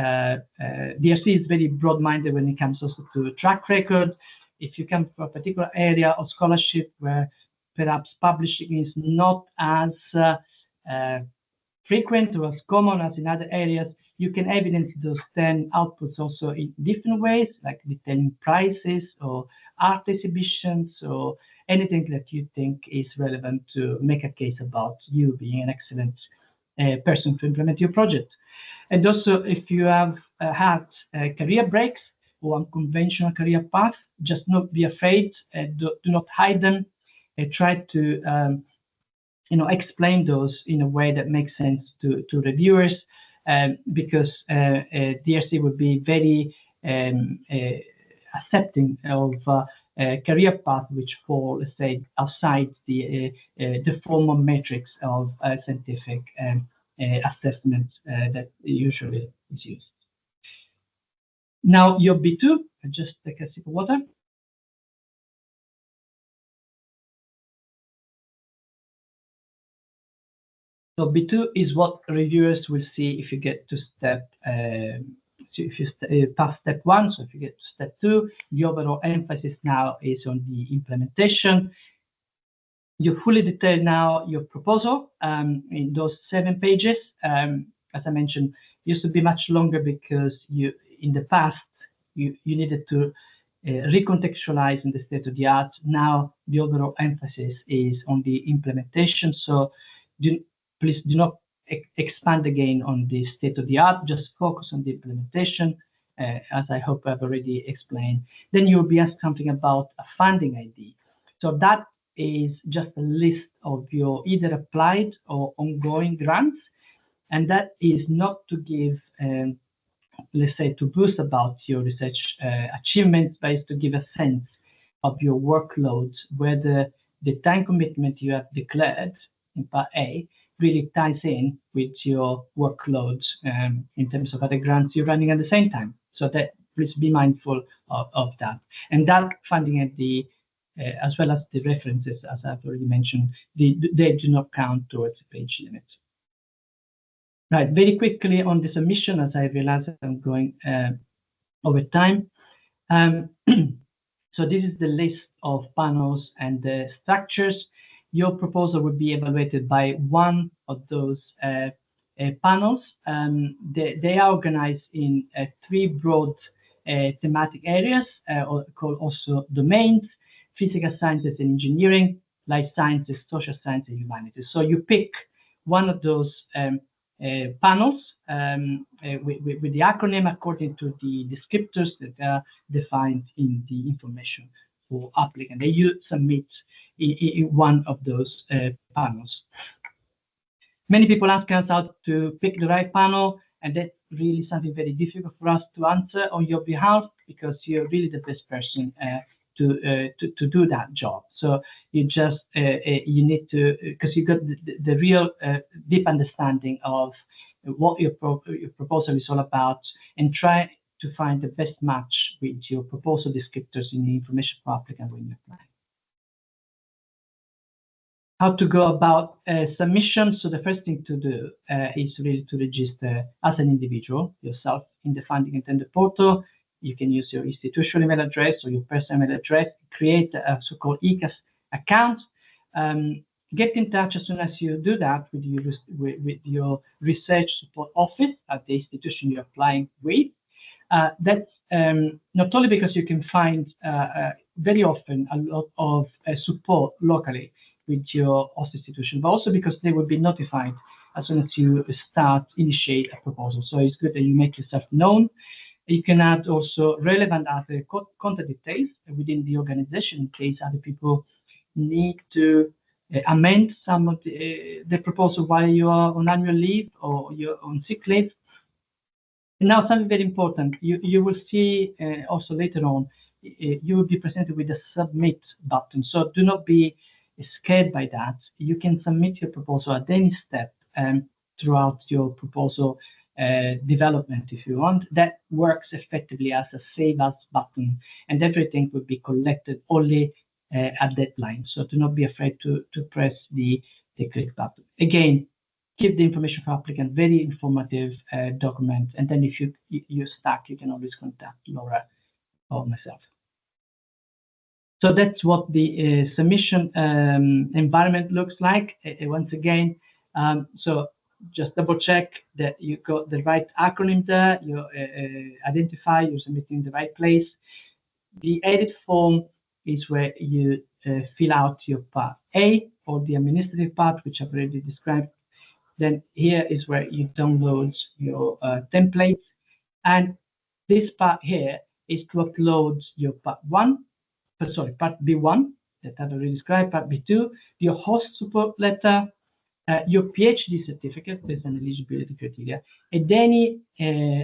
[SPEAKER 2] ERC is very broad-minded when it comes also to track record. If you come from a particular area of scholarship where perhaps publishing is not as frequent or as common as in other areas, you can evidence those 10 outputs also in different ways, like detailing prices or art exhibitions or anything that you think is relevant to make a case about you being an excellent person to implement your project. And also, if you have had career breaks or unconventional career paths, just not be afraid, do not hide them, try to explain those in a way that makes sense to reviewers, because DRC would be very accepting of career path which fall, let's say, outside the formal metrics of scientific assessment that usually is used. Now, your B2, just take a sip of water. So B2 is what reviewers will see if you get to step, if you pass step 1. So if you get to step 2, the overall emphasis now is on the implementation. You fully detail now your proposal in those 7 pages. As I mentioned, used to be much longer because in the past you needed to recontextualize in the state of the art. Now the overall emphasis is on the implementation. So please do not expand again on the state of the art. Just focus on the implementation, as I hope I've already explained. Then you'll be asked something about a funding ID. So that is just a list of your either applied or ongoing grants, and that is not to give, let's say, to boost about your research achievements, but is to give a sense of your workload, whether the time commitment you have declared in part A really ties in with your workload in terms of other grants you're running at the same time. So that please be mindful of that. And that funding at the as well as the references, as I've already mentioned, they do not count towards the page limit. Right, very quickly on the submission, as I realize I'm going over time. So this is the list of panels and the structures. Your proposal would be evaluated by one of those panels. They are organized in 3 broad thematic areas, called also domains: physical sciences and engineering, life sciences, social science, and humanities. So you pick one of those panels with the acronym according to the descriptors that are defined in the information for applicant. And you submit in one of those panels. Many people ask us how to pick the right panel, and that's really something very difficult for us to answer on your behalf, because you're really the best person to do that job. So you just you need to, because you got the real deep understanding of what your proposal is all about, and try to find the best match with your proposal descriptors in the information for applicant when you apply. How to go about submission. So the first thing to do is really to register as an individual yourself in the funding and tender portal. You can use your institutional email address or your personal email address, create a so-called ECAS account. Get in touch as soon as you do that with your research support office at the institution you're applying with. That's not only because you can find very often a lot of support locally with your host institution, but also because they will be notified as soon as you initiate a proposal. So it's good that you make yourself known. You can add also relevant other contact details within the organization in case other people need to amend some of the proposal while you are on annual leave or you're on sick leave. And now something very important, you will see also later on, you will be presented with a submit button. So do not be scared by that. You can submit your proposal at any step throughout your proposal development, if you want, that works effectively as a save as button, and everything will be collected only at deadline. So do not be afraid to press the click button. Again, keep the information for applicant, very informative document. And then if you're stuck, you can always contact Laura or myself. So that's what the submission environment looks like. Once again, so just double check that you got the right acronym there, you identify you're submitting the right place. The edit form is where you fill out your part A, or the administrative part, which I've already described. Then here is where you download your templates. And this part here is to upload your part B1 that I've already described, part B2, your host support letter, your PhD certificate based on eligibility criteria, and any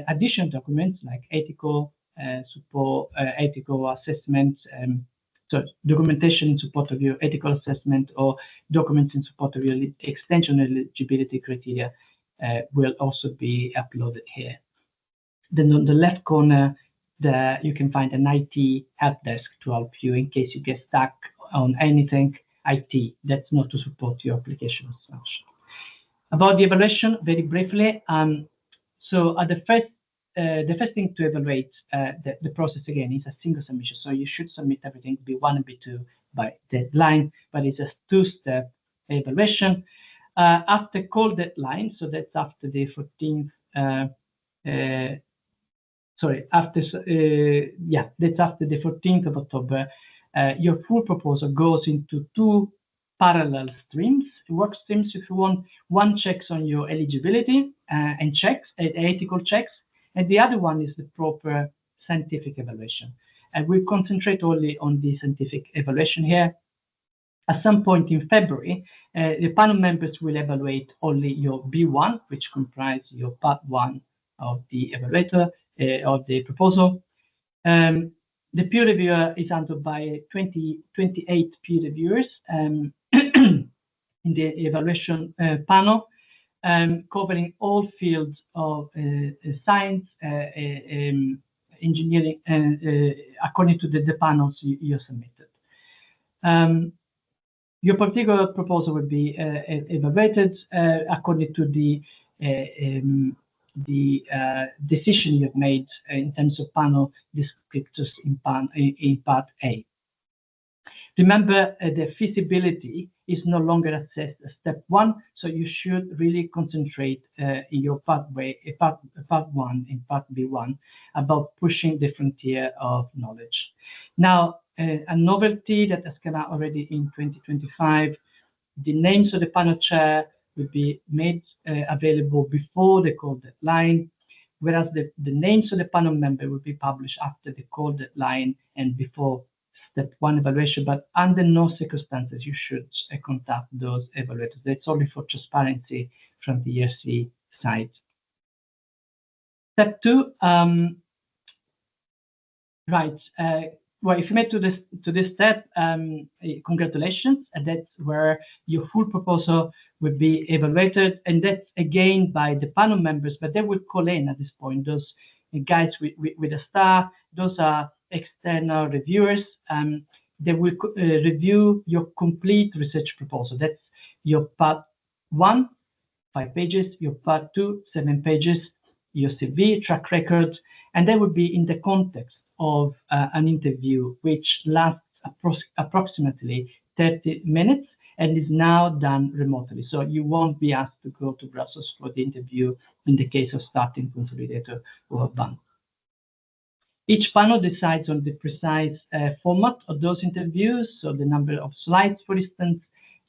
[SPEAKER 2] additional documents like ethical support, ethical assessment, so documentation in support of your ethical assessment, or documents in support of your extension eligibility criteria will also be uploaded here. Then on the left corner, you can find an IT help desk to help you in case you get stuck on anything IT that's not to support your application as such. About the evaluation, very briefly. So at the first thing to evaluate the process again is a single submission. So you should submit everything B1 and B2 by deadline, but it's a two-step evaluation. After call deadline, so that's after the 14th. That's after the 14th of October. Your full proposal goes into two parallel streams, work streams if you want. One checks on your eligibility and checks, ethical checks, and the other one is the proper scientific evaluation. And we concentrate only on the scientific evaluation here. At some point in February, the panel members will evaluate only your B1, which comprises your part 1 of the evaluator of the proposal. The peer reviewer is handled by 28 peer reviewers in the evaluation panel, covering all fields of science, engineering, according to the panels you submitted. Your particular proposal will be evaluated according to the decision you've made in terms of panel descriptors in part A. Remember, the feasibility is no longer assessed as step 1, so you should really concentrate in your part 1 in part B1 about pushing the frontier of knowledge. Now, a novelty that has come out already in 2025, the names of the panel chair will be made available before the call deadline, whereas the names of the panel member will be published after the call deadline and before step 1 evaluation, but under no circumstances you should contact those evaluators. That's only for transparency from the ERC side. Step 2, well, if you made to this step, congratulations, and that's where your full proposal will be evaluated, and that's again by the panel members, but they will call in at this point. Those guys with a star, those are external reviewers. They will review your complete research proposal. That's your part 1, 5 pages, your part 2, 7 pages, your CV, track record, and they will be in the context of an interview which lasts approximately 30 minutes and is now done remotely. So you won't be asked to go to Brussels for the interview in the case of starting consolidator or BAN. Each panel decides on the precise format of those interviews, so the number of slides, for instance.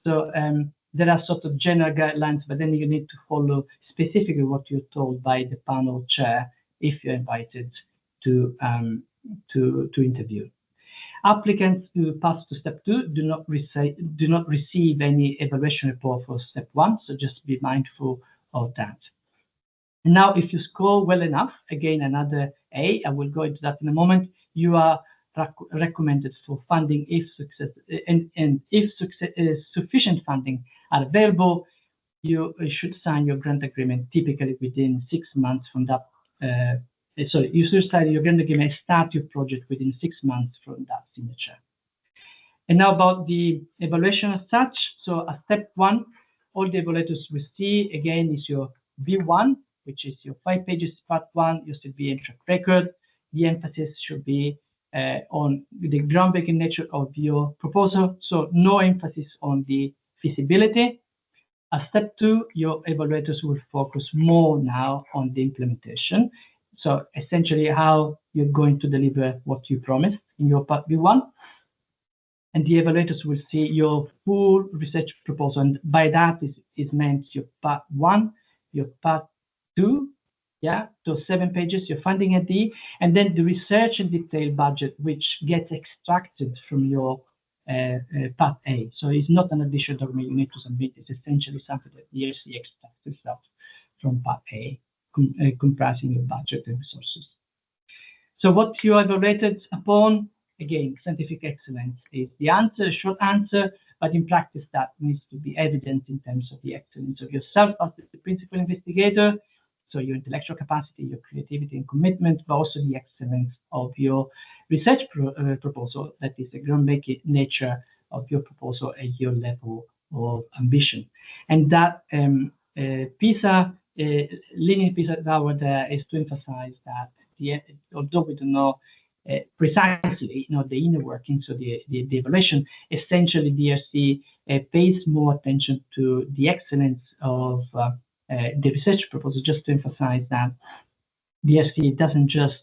[SPEAKER 2] So there are sort of general guidelines, but then you need to follow specifically what you're told by the panel chair if you're invited to interview. Applicants who pass to step 2 do not receive any evaluation report for step 1, so just be mindful of that. Now, if you score well enough, again another A, I will go into that in a moment, you are recommended for funding if sufficient funding are available. you should sign your grant agreement typically within 6 months from that. Sorry, you should start your grant agreement, start your project within 6 months from that signature. And now about the evaluation as such. So at step 1, all the evaluators will see again is your B1, which is your 5 pages part 1, your CV and track record. The emphasis should be on the groundbreaking nature of your proposal, so no emphasis on the feasibility. At step 2, your evaluators will focus more now on the implementation. So essentially how you're going to deliver what you promised in your part B1. And the evaluators will see your full research proposal. And by that is meant your part 1, your part 2, yeah, those 7 pages, your funding ID, and then the research and detail budget, which gets extracted from your part A. So it's not an additional document you need to submit. It's essentially something that the ERC extracts itself from part A, comprising your budget and resources. So what you evaluated upon, again, scientific excellence is the answer, short answer, but in practice that needs to be evident in terms of the excellence of yourself as the principal investigator, so your intellectual capacity, your creativity and commitment, but also the excellence of your research proposal, that is the groundbreaking nature of your proposal and your level of ambition. And that leaning piece over there is to emphasize that although we don't know precisely, the inner workings of the evaluation, essentially the ERC pays more attention to the excellence of the research proposal, just to emphasize that the ERC doesn't just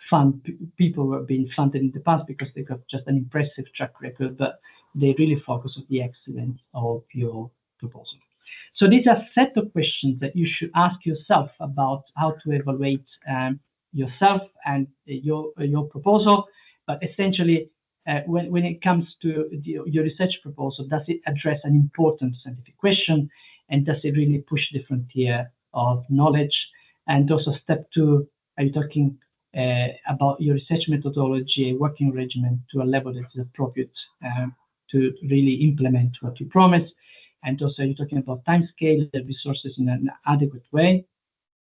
[SPEAKER 2] fund people who have been funded in the past because they've got just an impressive track record, but they really focus on the excellence of your proposal. So these are a set of questions that you should ask yourself about how to evaluate yourself and your proposal. But essentially, when it comes to your research proposal, does it address an important scientific question, and does it really push the frontier of knowledge? And also step 2, are you talking about your research methodology, working regimen to a level that is appropriate to really implement what you promised? And also, you're talking about time scale, the resources in an adequate way.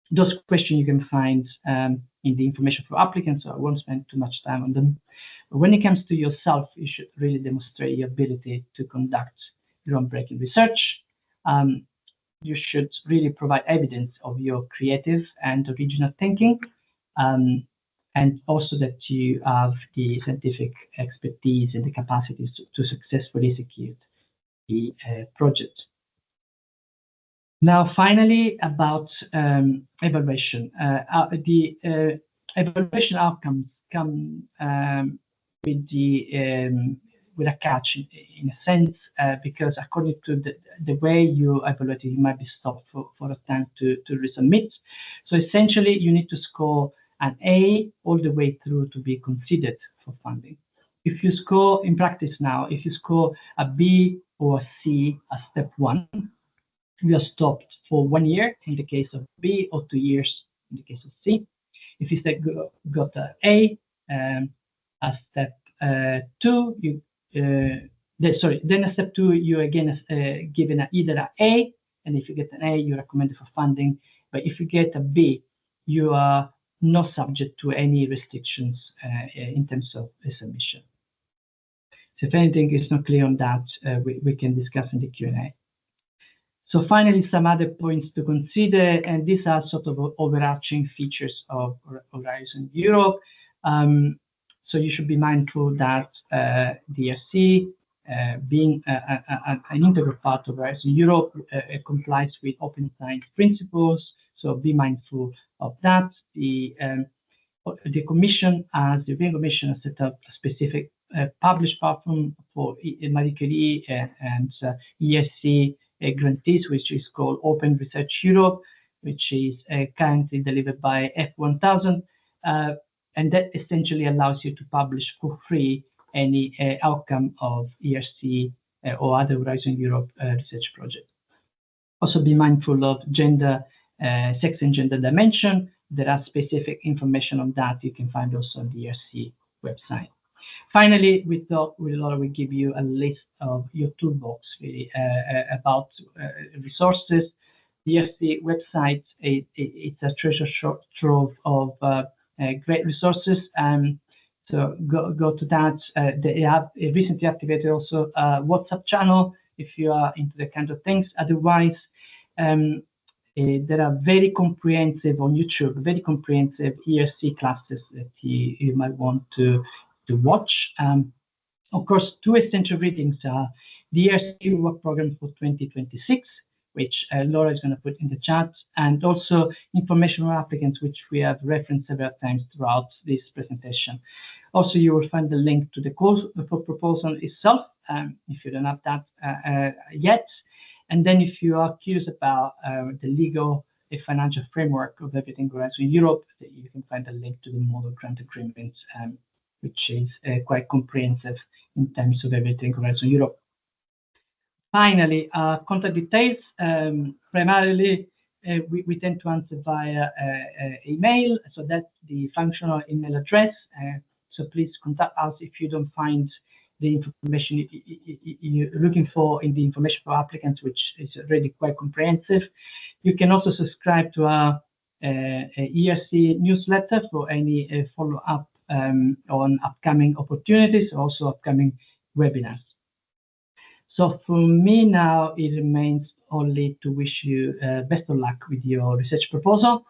[SPEAKER 2] Those questions you can find in the information for applicants, so I won't spend too much time on them. But when it comes to yourself, you should really demonstrate your ability to conduct groundbreaking research. You should really provide evidence of your creative and original thinking, and also that you have the scientific expertise and the capacities to successfully execute the project. Now, finally, about evaluation. The evaluation outcomes come with a catch in a sense, because according to the way you evaluate it, you might be stopped for a time to resubmit. So essentially, you need to score an A all the way through to be considered for funding. If you score, in practice now, if you score a B or a C at step 1, you are stopped for 1 year in the case of B, or 2 years in the case of C. If you got an A at step 2, then at step 2 you again given either an A, and if you get an A, you're recommended for funding. But if you get a B, you are not subject to any restrictions in terms of the submission. So if anything is not clear on that, we can discuss in the Q&A. So finally, some other points to consider, and these are sort of overarching features of Horizon Europe. So you should be mindful that the ERC, being an integral part of Horizon Europe, complies with open science principles. So be mindful of that. The Commission, as the European Commission, has set up a specific published platform for Marie Curie and ERC grantees, which is called Open Research Europe, which is currently delivered by F1000, and that essentially allows you to publish for free any outcome of ERC or other Horizon Europe research project. Also be mindful of gender, sex and gender dimension. There are specific information on that you can find also on the ERC website. Finally, we thought Laura would give you a list of your toolbox really, about resources The ERC website, it's a treasure trove of great resources. So go to that. They have recently activated also a WhatsApp channel if you are into the kind of things. Otherwise, there are very comprehensive on YouTube, very comprehensive ERC classes that you might want to watch. Of course, two essential readings are the ERC work program for 2026, which Laura is going to put in the chat, and also information on applicants, which we have referenced several times throughout this presentation. Also, you will find the link to the course for proposal itself, if you don't have that yet. And then if you are curious about the legal and financial framework of everything grants in Europe, you can find a link to the model grant agreement, which is quite comprehensive in terms of everything grants in Europe. Finally, contact details. Primarily, we tend to answer via email, so that's the functional email address. So please contact us if you don't find the information you're looking for in the information for applicants, which is already quite comprehensive. You can also subscribe to our ERC newsletter for any follow-up on upcoming opportunities, also upcoming webinars. So for me now, it remains only to wish you best of luck with your research proposal.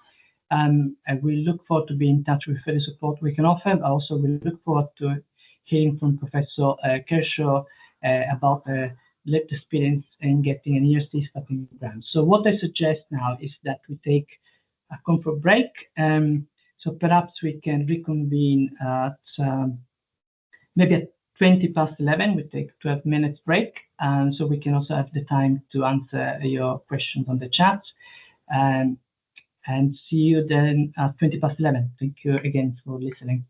[SPEAKER 2] And we look forward to being in touch with further support we can offer. Also, we look forward to hearing from Professor Kershaw about lived experience in getting an ERC Starting Grant. So what I suggest now is that we take a comfort break. So perhaps we can reconvene at maybe at 11:20. We take 12 minutes break, and so we can also have the time to answer your questions on the chat. And see you then at 11:20. Thank you again for listening.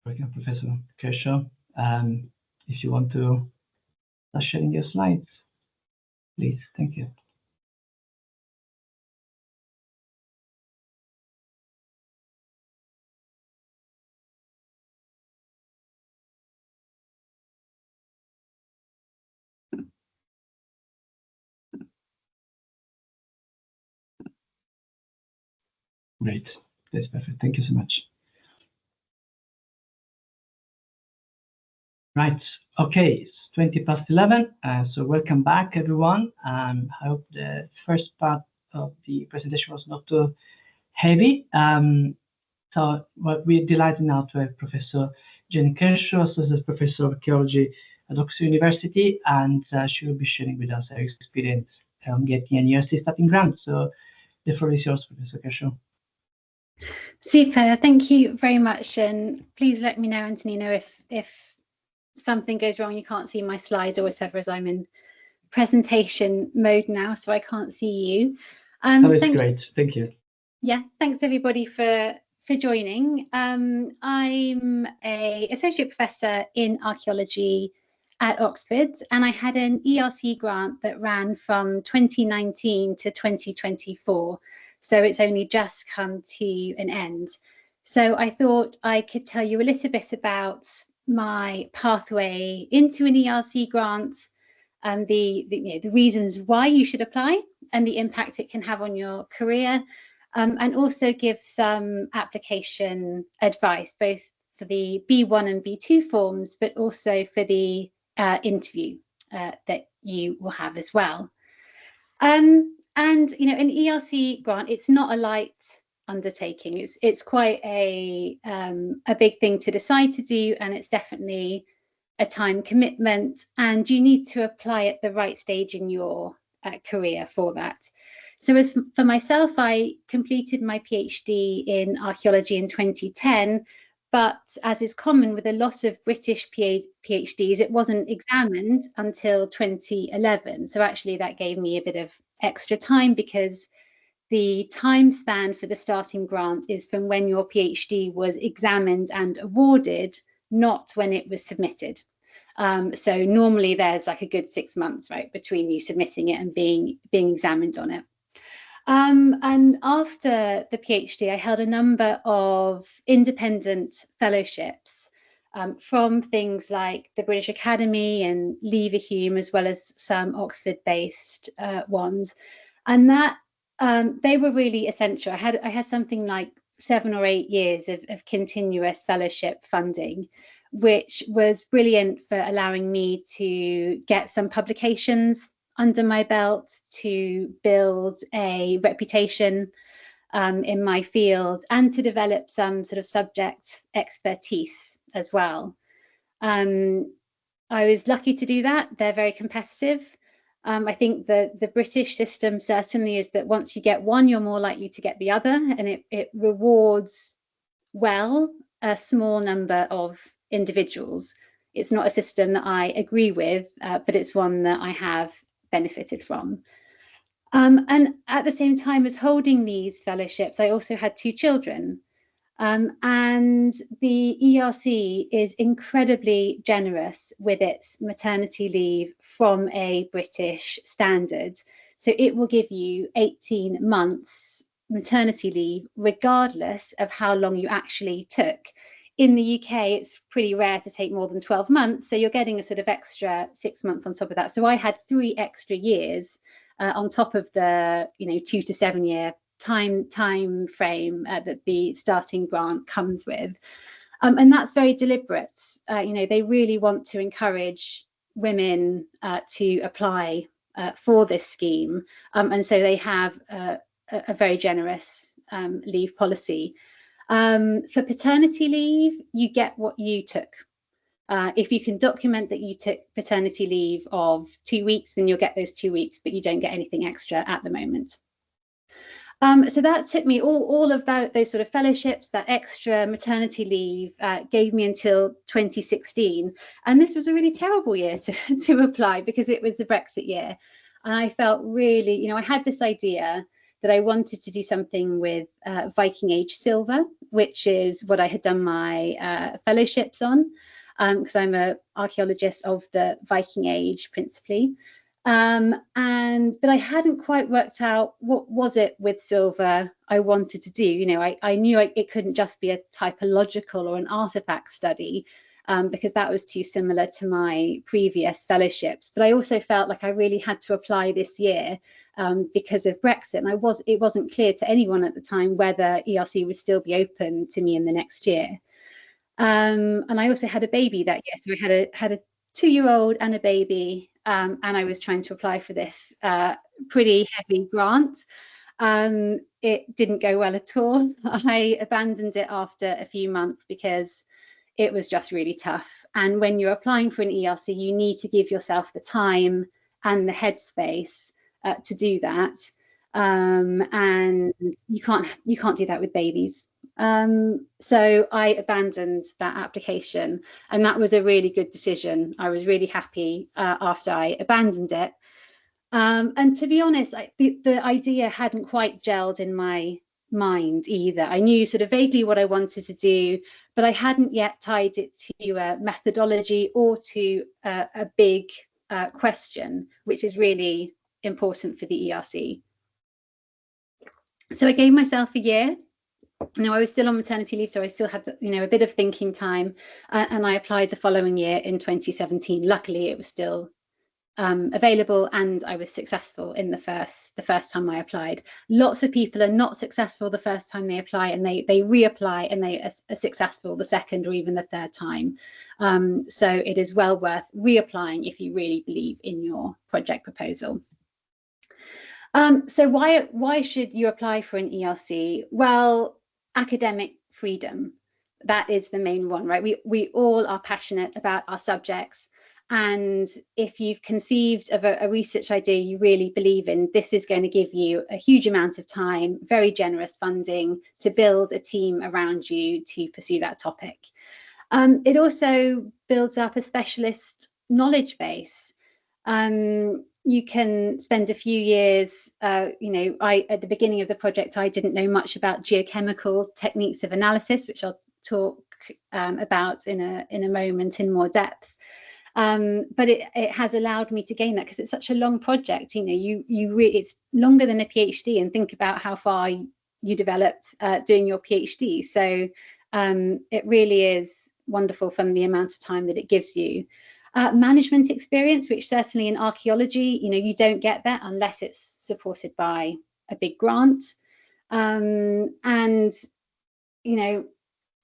[SPEAKER 2] Welcome, Professor Kershaw. If you want to start sharing your slides, please. Thank you. Great. That's perfect. Thank you so much. Right. Okay. It's 11:20. So welcome back, everyone. I hope the first part of the presentation was not too heavy. So we're delighted now to have Professor Jane Kershaw, Associate Professor of Archaeology at Oxford University, and she will be sharing with us her experience on getting an ERC Starting Grant. So the floor is yours, Professor Kershaw.
[SPEAKER 3] Super, thank you very much, and please let me know, Antonino, if something goes wrong, you can't see my slides or whatever, as I'm in presentation mode now, so I can't see you.
[SPEAKER 2] That's great. Thank you.
[SPEAKER 3] Yeah, thanks everybody for joining. I'm an associate professor in archaeology at Oxford, and I had an ERC grant that ran from 2019 to 2024. So it's only just come to an end. So I thought I could tell you a little bit about my pathway into an ERC grant, and the reasons why you should apply and the impact it can have on your career, and also give some application advice, both for the B1 and B2 forms, but also for the interview that you will have as well. And an ERC grant, it's not a light undertaking. It's quite a big thing to decide to do, and it's definitely a time commitment, and you need to apply at the right stage in your career for that. So as for myself, I completed my PhD in archaeology in 2010, but as is common with a lot of British PhDs, it wasn't examined until 2011. So actually that gave me a bit of extra time, because the time span for the starting grant is from when your PhD was examined and awarded, not when it was submitted. So normally there's like a good 6 months, right, between you submitting it and being examined on it. And after the PhD, I held a number of independent fellowships from things like the British Academy and Leverhulme, as well as some Oxford-based ones, and that they were really essential. I had something like 7 or 8 years of continuous fellowship funding, which was brilliant for allowing me to get some publications under my belt, to build a reputation in my field, and to develop some sort of subject expertise as well. I was lucky to do that. They're very competitive. I think the British system certainly is that once you get one, you're more likely to get the other, and it rewards well a small number of individuals. It's not a system that I agree with, but it's one that I have benefited from. And at the same time as holding these fellowships, I also had 2 children. And the ERC is incredibly generous with its maternity leave from a British standard. So it will give you 18 months maternity leave, regardless of how long you actually took. In the UK, it's pretty rare to take more than 12 months. So you're getting a sort of extra 6 months on top of that. So I had 3 extra years on top of the 2 to 7 year time frame that the starting grant comes with, and that's very deliberate. They really want to encourage women to apply for this scheme, and so they have a very generous leave policy. For paternity leave, you get what you took. If you can document that you took paternity leave of 2 weeks, then you'll get those 2 weeks, but you don't get anything extra at the moment. So that took me all of those sort of fellowships, that extra maternity leave gave me until 2016. And this was a really terrible year to apply, because it was the Brexit year. And I felt really, I had this idea that I wanted to do something with Viking Age silver, which is what I had done my fellowships on, because I'm an archaeologist of the Viking Age principally. But I hadn't quite worked out what was it with silver I wanted to do. You know, I knew it couldn't just be a typological or an artifact study, because that was too similar to my previous fellowships. But I also felt like I really had to apply this year because of Brexit. And it wasn't clear to anyone at the time whether ERC would still be open to me in the next year. And I also had a baby that year. So I had a 2-year-old and a baby. And I was trying to apply for this pretty heavy grant. It didn't go well at all. I abandoned it after a few months because it was just really tough. And when you're applying for an ERC, you need to give yourself the time and the headspace to do that. And you can't do that with babies. So I abandoned that application, and that was a really good decision. I was really happy after I abandoned it. And to be honest, the idea hadn't quite gelled in my mind either. I knew sort of vaguely what I wanted to do, but I hadn't yet tied it to a methodology or to a big question, which is really important for the ERC. So I gave myself a year. Now, I was still on maternity leave, so I still had, a bit of thinking time, and I applied the following year in 2017. Luckily, it was still available, and I was successful in the first time I applied. Lots of people are not successful the first time they apply, and they reapply and they are successful the second or even the third time. So it is well worth reapplying if you really believe in your project proposal. So why should you apply for an ERC? Well, academic freedom, that is the main one, right? We all are passionate about our subjects. And if you've conceived of a research idea you really believe in, this is going to give you a huge amount of time, very generous funding to build a team around you to pursue that topic. It also builds up a specialist knowledge base. You can spend a few years, at the beginning of the project, I didn't know much about geochemical techniques of analysis, which I'll talk about in a moment in more depth. But it has allowed me to gain that because it's such a long project. It's longer than a PhD, and think about how far you developed doing your PhD. So it really is wonderful from the amount of time that it gives you. Management experience, which certainly in archaeology, you don't get that unless it's supported by a big grant. And,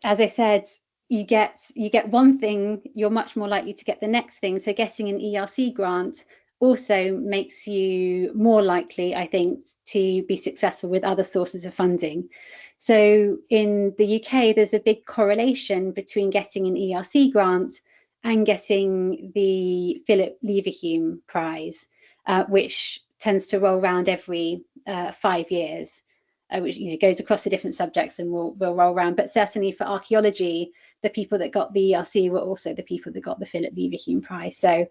[SPEAKER 3] as I said, you get one thing, you're much more likely to get the next thing. So getting an ERC grant also makes you more likely, I think, to be successful with other sources of funding. So in the UK, there's a big correlation between getting an ERC grant and getting the Philip Leverhulme Prize, which tends to roll around every 5 years, which goes across the different subjects and will roll around. But certainly for archaeology, the people that got the ERC were also the people that got the Philip Leverhulme Prize. So I'm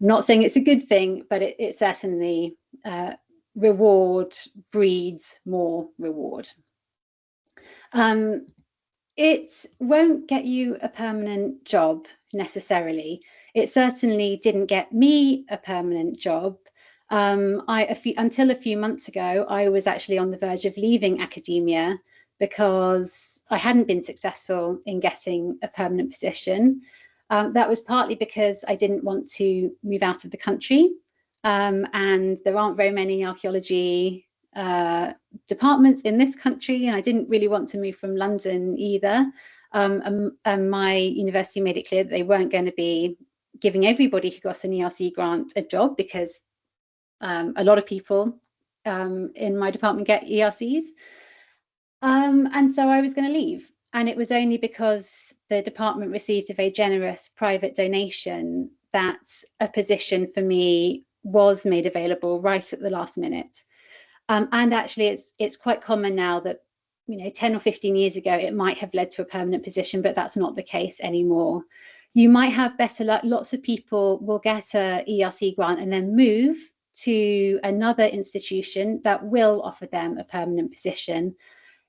[SPEAKER 3] not saying it's a good thing, but it certainly reward breeds more reward. It won't get you a permanent job necessarily. It certainly didn't get me a permanent job. Until a few months ago, I was actually on the verge of leaving academia because I hadn't been successful in getting a permanent position. That was partly because I didn't want to move out of the country, and there aren't very many archaeology departments in this country, and I didn't really want to move from London either. And my university made it clear that they weren't going to be giving everybody who got an ERC grant a job, because a lot of people in my department get ERCs. And so I was going to leave. And it was only because the department received a very generous private donation that a position for me was made available right at the last minute. And actually, it's quite common now that, 10 or 15 years ago, it might have led to a permanent position, but that's not the case anymore. You might have better luck. Lots of people will get a ERC grant and then move to another institution that will offer them a permanent position.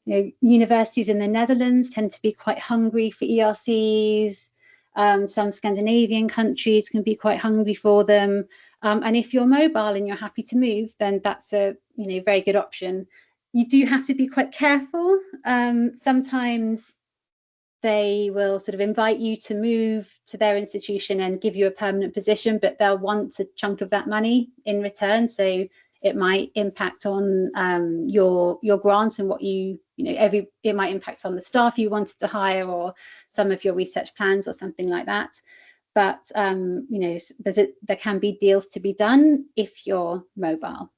[SPEAKER 3] You know, universities in the Netherlands tend to be quite hungry for ERCs. Some Scandinavian countries can be quite hungry for them. And if you're mobile and you're happy to move, then that's a very good option. You do have to be quite careful. Sometimes they will sort of invite you to move to their institution and give you a permanent position, but they'll want a chunk of that money in return. So it might impact on your grant and what it might impact on the staff you wanted to hire or some of your research plans or something like that. But there can be deals to be done if you're mobile.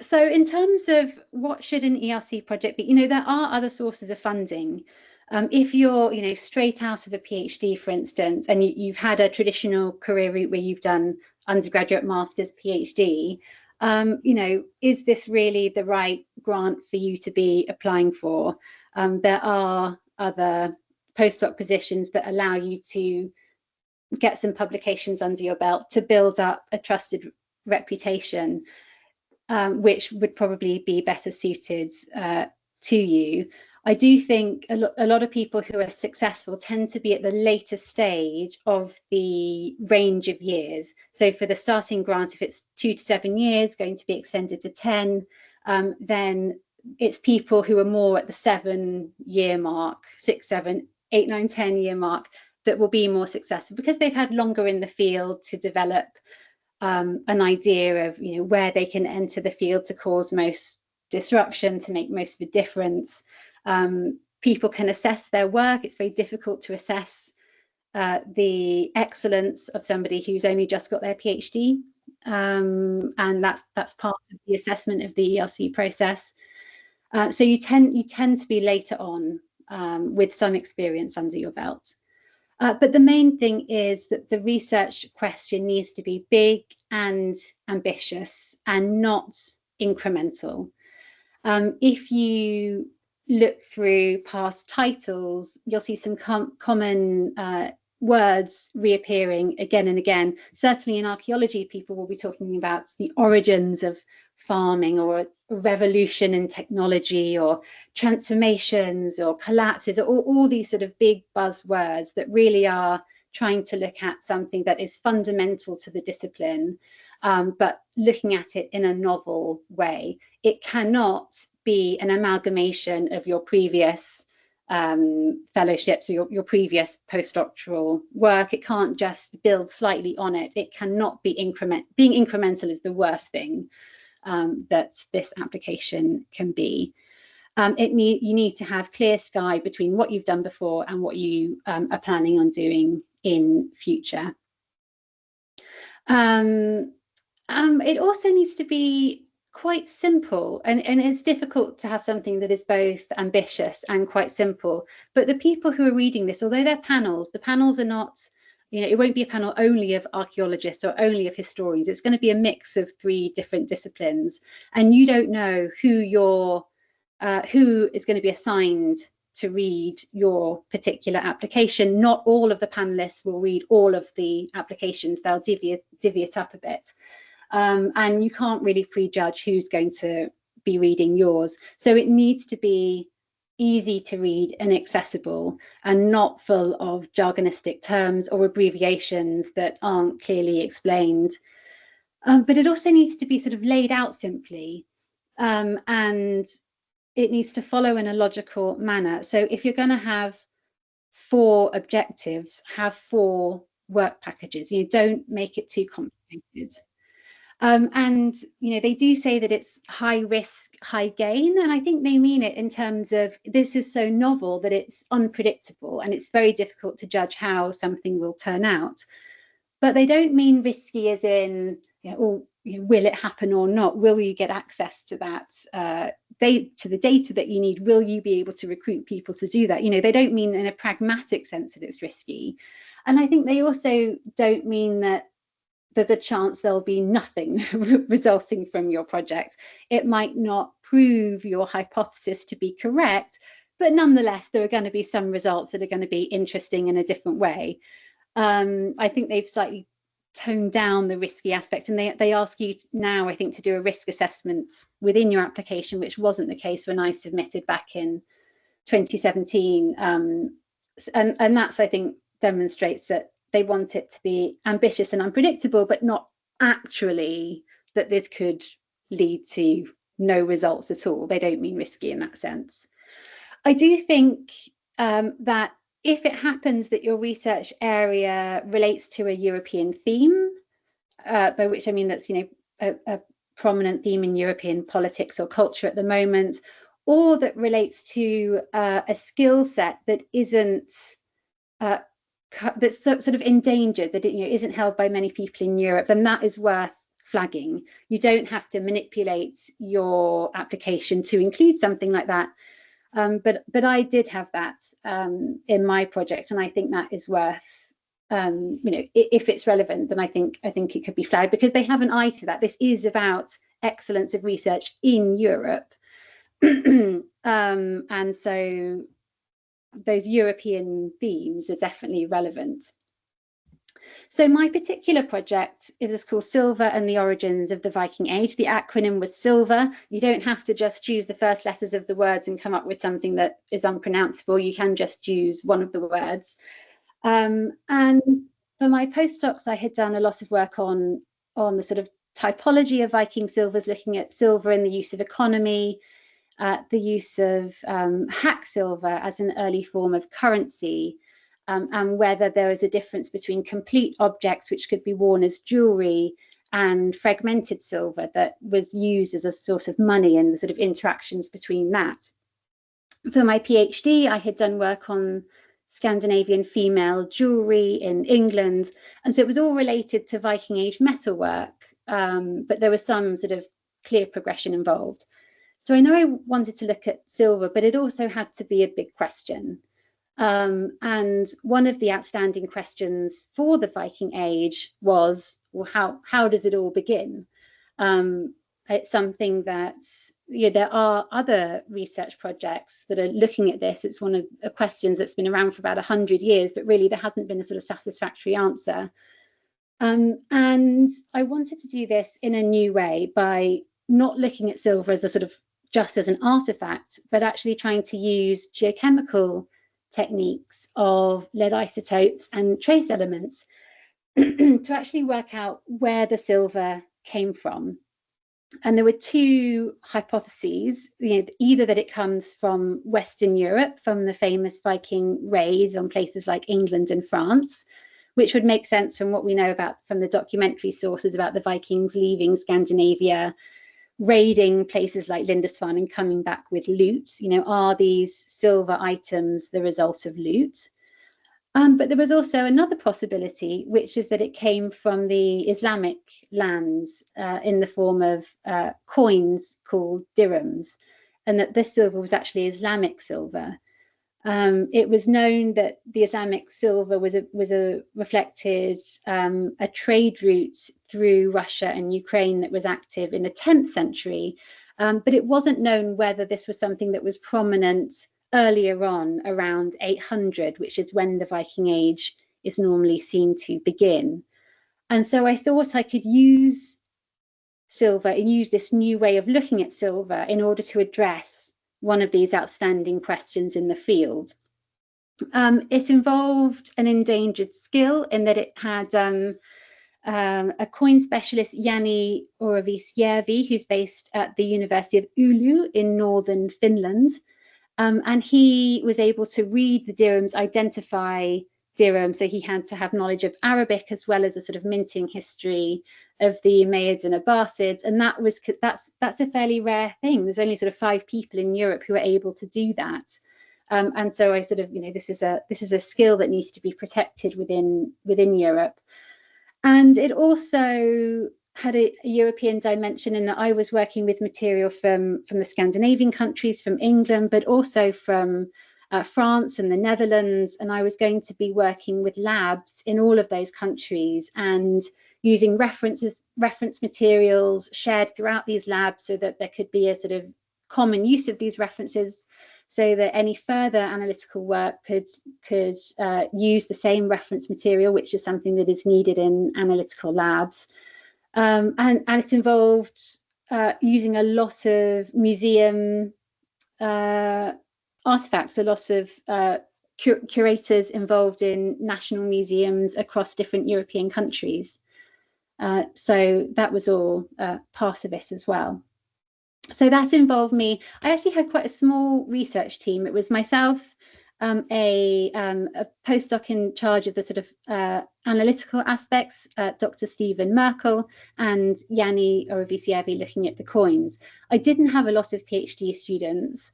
[SPEAKER 3] So in terms of what should an ERC project be, there are other sources of funding. If you're, straight out of a PhD, for instance, and you've had a traditional career route where you've done undergraduate, master's, PhD, is this really the right grant for you to be applying for? There are other postdoc positions that allow you to get some publications under your belt to build up a trusted reputation, which would probably be better suited to you. I do think a lot of people who are successful tend to be at the later stage of the range of years. So for the starting grant, if it's 2 to 7 years, going to be extended to 10, then it's people who are more at the 7-year mark, 6, 7, 8, 9, 10-year mark that will be more successful because they've had longer in the field to develop an idea of where they can enter the field to cause most disruption, to make most of a difference. People can assess their work. It's very difficult to assess the excellence of somebody who's only just got their PhD, and that's part of the assessment of the ERC process. So you tend to be later on with some experience under your belt. But the main thing is that the research question needs to be big and ambitious and not incremental. If you look through past titles, you'll see some common words reappearing again and again. Certainly in archaeology, people will be talking about the origins of farming, or a revolution in technology, or transformations or collapses, or all these sort of big buzzwords that really are trying to look at something that is fundamental to the discipline, but looking at it in a novel way. It cannot be an amalgamation of your previous fellowships or your previous postdoctoral work. It can't just build slightly on it. It cannot be being incremental is the worst thing that this application can be. You need to have clear sky between what you've done before and what you are planning on doing in future. It also needs to be quite simple, and it's difficult to have something that is both ambitious and quite simple. But the people who are reading this, although they're panels, the panels are not, it won't be a panel only of archaeologists or only of historians. It's going to be a mix of 3 different disciplines, and you don't know who is going to be assigned to read your particular application. Not all of the panelists will read all of the applications. They'll divvy it up a bit. And you can't really prejudge who's going to be reading yours. So it needs to be easy to read and accessible, and not full of jargonistic terms or abbreviations that aren't clearly explained. But it also needs to be sort of laid out simply, and it needs to follow in a logical manner. So if you're going to have 4 objectives, have 4 work packages. Don't make it too complicated. And they do say that it's high risk, high gain, and I think they mean it in terms of this is so novel that it's unpredictable and it's very difficult to judge how something will turn out. But they don't mean risky as in, will it happen or not? Will you get access to that to the data that you need? Will you be able to recruit people to do that? They don't mean in a pragmatic sense that it's risky. And I think they also don't mean that there's a chance there'll be nothing resulting from your project. It might not prove your hypothesis to be correct, but nonetheless, there are going to be some results that are going to be interesting in a different way. I think they've slightly tone down the risky aspect, and they ask you now, I think, to do a risk assessment within your application, which wasn't the case when I submitted back in 2017. And that's, I think, demonstrates that they want it to be ambitious and unpredictable, but not actually that this could lead to no results at all. They don't mean risky in that sense. I do think that if it happens that your research area relates to a European theme, by which I mean that's, you know, a prominent theme in European politics or culture at the moment, or that relates to a skill set that isn't that's sort of endangered, that it, you know, isn't held by many people in Europe, then that is worth flagging. You don't have to manipulate your application to include something like that. But I did have that in my project, and I think that is worth, you know, if it's relevant, then I think it could be flagged, because they have an eye to that. This is about excellence of research in Europe, and so those European themes are definitely relevant. So my particular project is called Silver and the Origins of the Viking Age. The acronym was Silver. You don't have to just choose the first letters of the words and come up with something that is unpronounceable. You can just choose one of the words. And for my postdocs, I had done a lot of work on the sort of typology of Viking silvers, looking at silver in the use of economy, the use of hack silver as an early form of currency, and whether there was a difference between complete objects which could be worn as jewelry and fragmented silver that was used as a source of money, and the sort of interactions between that. For my PhD, I had done work on Scandinavian female jewelry in England, and so it was all related to Viking Age metalwork, but there was some sort of clear progression involved. So I know I wanted to look at silver, but it also had to be a big question. And one of the outstanding questions for the Viking Age was, well, how does it all begin? It's something that, you know, there are other research projects that are looking at this. It's one of the questions that's been around for about 100 years, but really there hasn't been a sort of satisfactory answer. And I wanted to do this in a new way by not looking at silver as a sort of just as an artifact, but actually trying to use geochemical techniques of lead isotopes and trace elements to actually work out where the silver came from. And there were two hypotheses, you know, either that it comes from Western Europe, from the famous Viking raids on places like England and France, which would make sense from what we know about from the documentary sources about the Vikings leaving Scandinavia, raiding places like Lindisfarne and coming back with loot. You know, are these silver items the result of loot? But there was also another possibility, which is that it came from the Islamic lands in the form of coins called dirhams, and that this silver was actually Islamic silver. It was known that the Islamic silver was reflected a trade route through Russia and Ukraine that was active in the 10th century, but it wasn't known whether this was something that was prominent earlier on, around 800, which is when the Viking Age is normally seen to begin. And so I thought I could use silver and use this new way of looking at silver in order to address one of these outstanding questions in the field. It involved an endangered skill in that it had a coin specialist, Jani Oravisjärvi, who's based at the University of Oulu in northern Finland. And he was able to read the dirhams, identify dirhams, so he had to have knowledge of Arabic as well as a sort of minting history of the Umayyads and Abbasids, and that's a fairly rare thing. There's only sort of 5 people in Europe who are able to do that, and so I sort of, you know, this is a skill that needs to be protected within Europe. And it also had a European dimension in that I was working with material from the Scandinavian countries, from England, but also from France and the Netherlands, and I was going to be working with labs in all of those countries and using reference materials shared throughout these labs so that there could be a sort of common use of these references, so that any further analytical work could use the same reference material, which is something that is needed in analytical labs. And it involved using a lot of museum artifacts, a lot of curators involved in national museums across different European countries. So that was all part of it as well. So that involved me. I actually had quite a small research team. It was myself, a postdoc in charge of the sort of analytical aspects, Dr. Stephen Merkel, and Yanni Oravisiavi looking at the coins. I didn't have a lot of PhD students.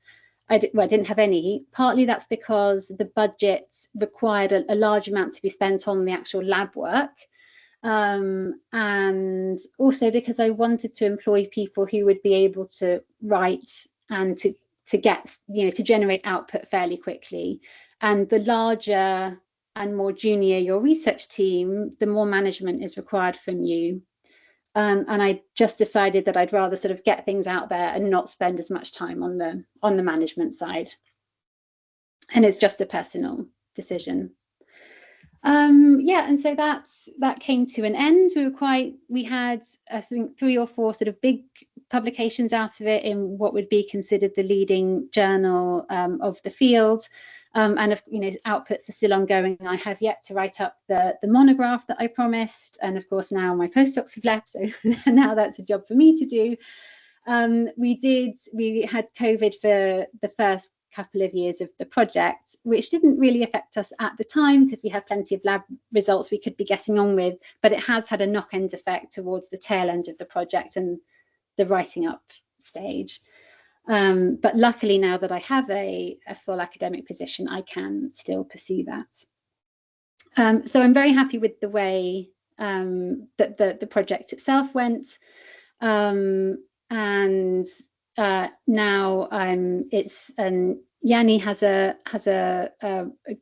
[SPEAKER 3] I didn't have any. Partly that's because the budget required a large amount to be spent on the actual lab work. And also because I wanted to employ people who would be able to write and to get, to generate output fairly quickly. And the larger and more junior your research team, the more management is required from you. And I just decided that I'd rather sort of get things out there and not spend as much time on the management side. And it's just a personal decision. Yeah, and so that came to an end. We had I think 3 or 4 sort of big publications out of it in what would be considered the leading journal of the field. And if outputs are still ongoing, I have yet to write up the monograph that I promised, and of course now my postdocs have left, so now that's a job for me to do. We had COVID for the first couple of years of the project, which didn't really affect us at the time because we had plenty of lab results we could be getting on with, but it has had a knock-end effect towards the tail end of the project and the writing up stage. But luckily now that I have a full academic position, I can still pursue that. So I'm very happy with the way that the project itself went. And now Yanni has a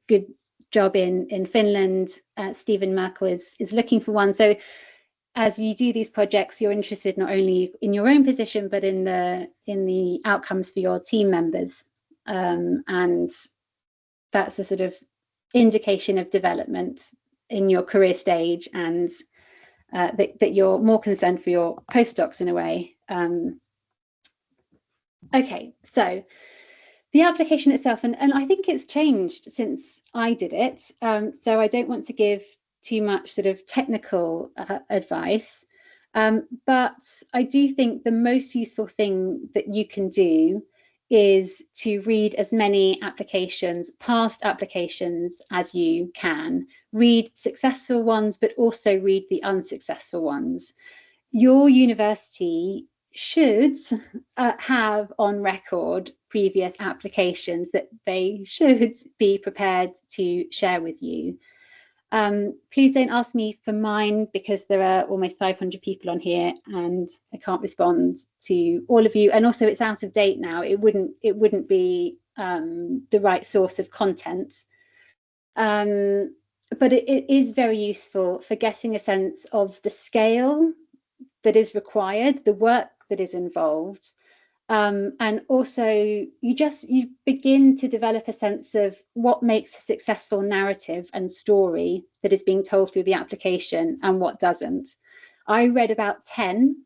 [SPEAKER 3] good job in Finland. Stephen Merkel is looking for one. So as you do these projects, you're interested not only in your own position, but in the outcomes for your team members. And that's a sort of indication of development in your career stage, and that you're more concerned for your postdocs in a way. Okay, so the application itself, and I think it's changed since I did it. So I don't want to give too much sort of technical advice, but I do think the most useful thing that you can do is to read as many applications, past applications, as you can. Read successful ones, but also read the unsuccessful ones. Your university should have on record previous applications that they should be prepared to share with you. Please don't ask me for mine because there are almost 500 people on here and I can't respond to all of you. And also it's out of date now. It wouldn't be the right source of content. But it is very useful for getting a sense of the scale that is required, the work that is involved. And also you begin to develop a sense of what makes a successful narrative and story that is being told through the application and what doesn't. I read about 10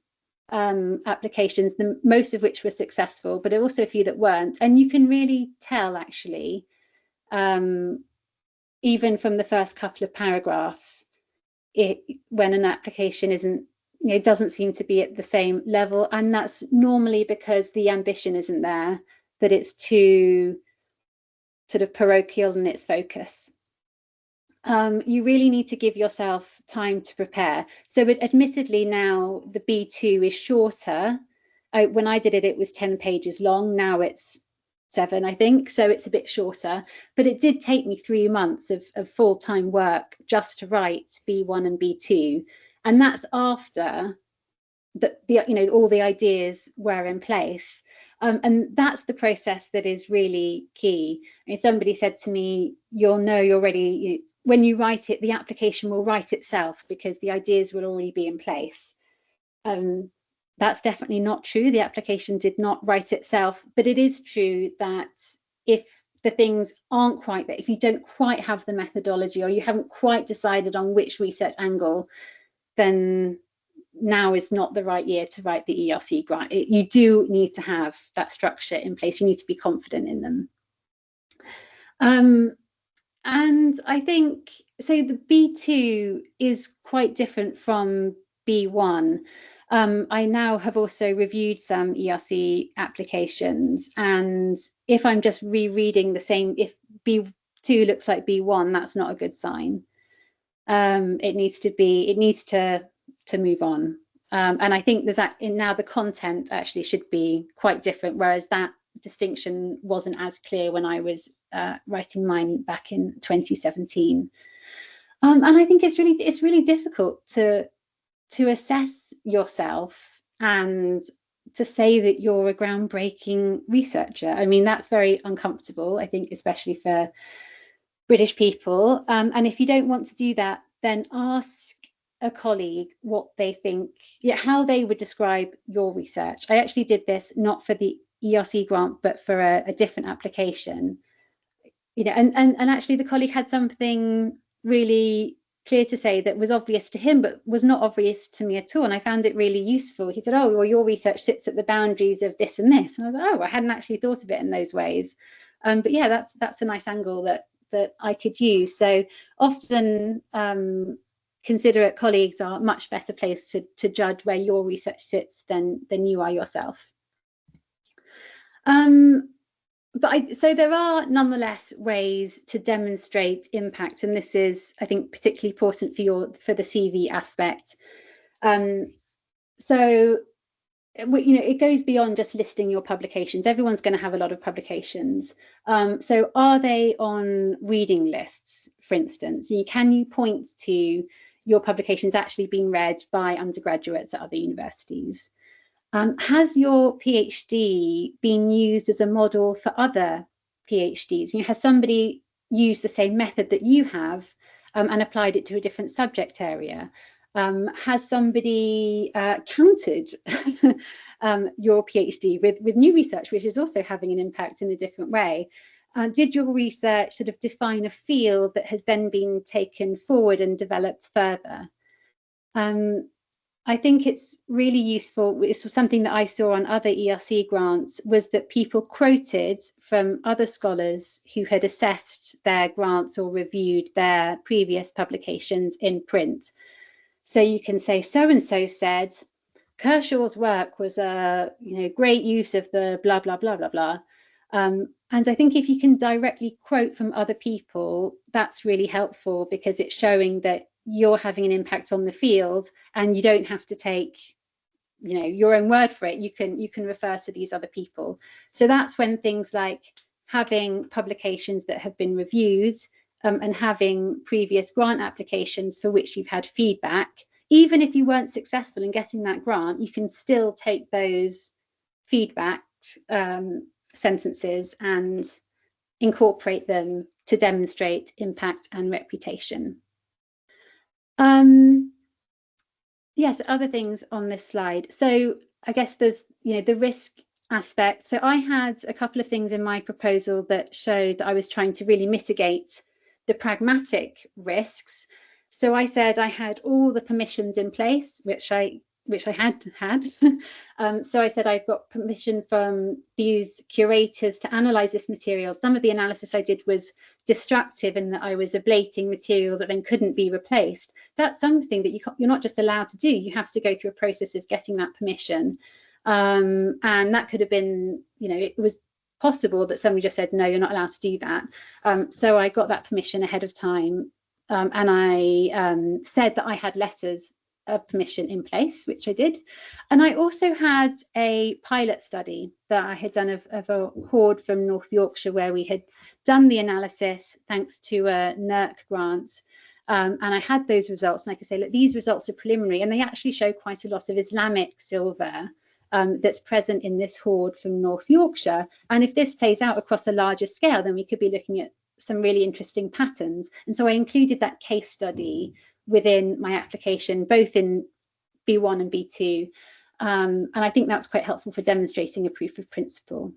[SPEAKER 3] applications, most of which were successful, but also a few that weren't. And you can really tell actually, even from the first couple of paragraphs, when an application doesn't seem to be at the same level, and that's normally because the ambition isn't there, that it's too sort of parochial in its focus. You really need to give yourself time to prepare. So admittedly now the B2 is shorter. When I did it, it was 10 pages long. Now it's 7, I think, so it's a bit shorter, but it did take me 3 months of full-time work just to write B1 and B2. And that's after all the ideas were in place. And that's the process that is really key. Somebody said to me, you'll know you're ready when you write it, the application will write itself because the ideas will already be in place. That's definitely not true. The application did not write itself, but it is true that if the things aren't quite there, if you don't quite have the methodology or you haven't quite decided on which research angle, then now is not the right year to write the ERC grant. You do need to have that structure in place. You need to be confident in them. And I think, so the B2 is quite different from B1. I now have also reviewed some ERC applications, and if I'm just rereading the same, if B2 looks like B1, that's not a good sign. It needs to move on. And I think there's now the content actually should be quite different, whereas that distinction wasn't as clear when I was writing mine back in 2017. And I think it's really difficult to assess yourself and to say that you're a groundbreaking researcher. I mean, that's very uncomfortable, I think, especially for British people. And if you don't want to do that, then ask a colleague what they think, how they would describe your research. I actually did this not for the ERC grant, but for a different application. And actually the colleague had something really clear to say that was obvious to him, but was not obvious to me at all. And I found it really useful. He said, oh, well, your research sits at the boundaries of this and this. And I was like, oh, I hadn't actually thought of it in those ways. But yeah, that's a nice angle that I could use. So often considerate colleagues are much better placed to judge where your research sits than you are yourself. So there are nonetheless ways to demonstrate impact, and this is, I think, particularly important for the CV aspect. So it goes beyond just listing your publications. Everyone's going to have a lot of publications. So are they on reading lists, for instance? Can you point to your publications actually being read by undergraduates at other universities? Has your PhD been used as a model for other PhDs? Has somebody used the same method that you have and applied it to a different subject area? Has somebody countered your PhD with new research, which is also having an impact in a different way? Did your research sort of define a field that has then been taken forward and developed further? I think it's really useful. This was something that I saw on other ERC grants, was that people quoted from other scholars who had assessed their grants or reviewed their previous publications in print. So you can say, so-and-so said, Kershaw's work was a great use of the blah, blah, blah, blah, blah. And I think if you can directly quote from other people, that's really helpful, because it's showing that you're having an impact on the field and you don't have to take your own word for it. You can refer to these other people. So that's when things like having publications that have been reviewed and having previous grant applications for which you've had feedback, even if you weren't successful in getting that grant, you can still take those feedback sentences and incorporate them to demonstrate impact and reputation. Yes, other things on this slide. So I guess there's the risk aspect. So I had a couple of things in my proposal that showed that I was trying to really mitigate the pragmatic risks. So I said I had all the permissions in place, which I had. So I said I've got permission from these curators to analyze this material. Some of the analysis I did was destructive in that I was ablating material that then couldn't be replaced. That's something that you're not just allowed to do. You have to go through a process of getting that permission. And that could have been, it was possible that somebody just said, no, you're not allowed to do that. So I got that permission ahead of time. And I said that I had letters of permission in place, which I did. And I also had a pilot study that I had done of a hoard from North Yorkshire, where we had done the analysis thanks to a NERC grant. And I had those results, and I could say, look, these results are preliminary, and they actually show quite a lot of Islamic silver that's present in this hoard from North Yorkshire. And if this plays out across a larger scale, then we could be looking at some really interesting patterns. And so I included that case study within my application, both in B1 and B2. And I think that's quite helpful for demonstrating a proof of principle.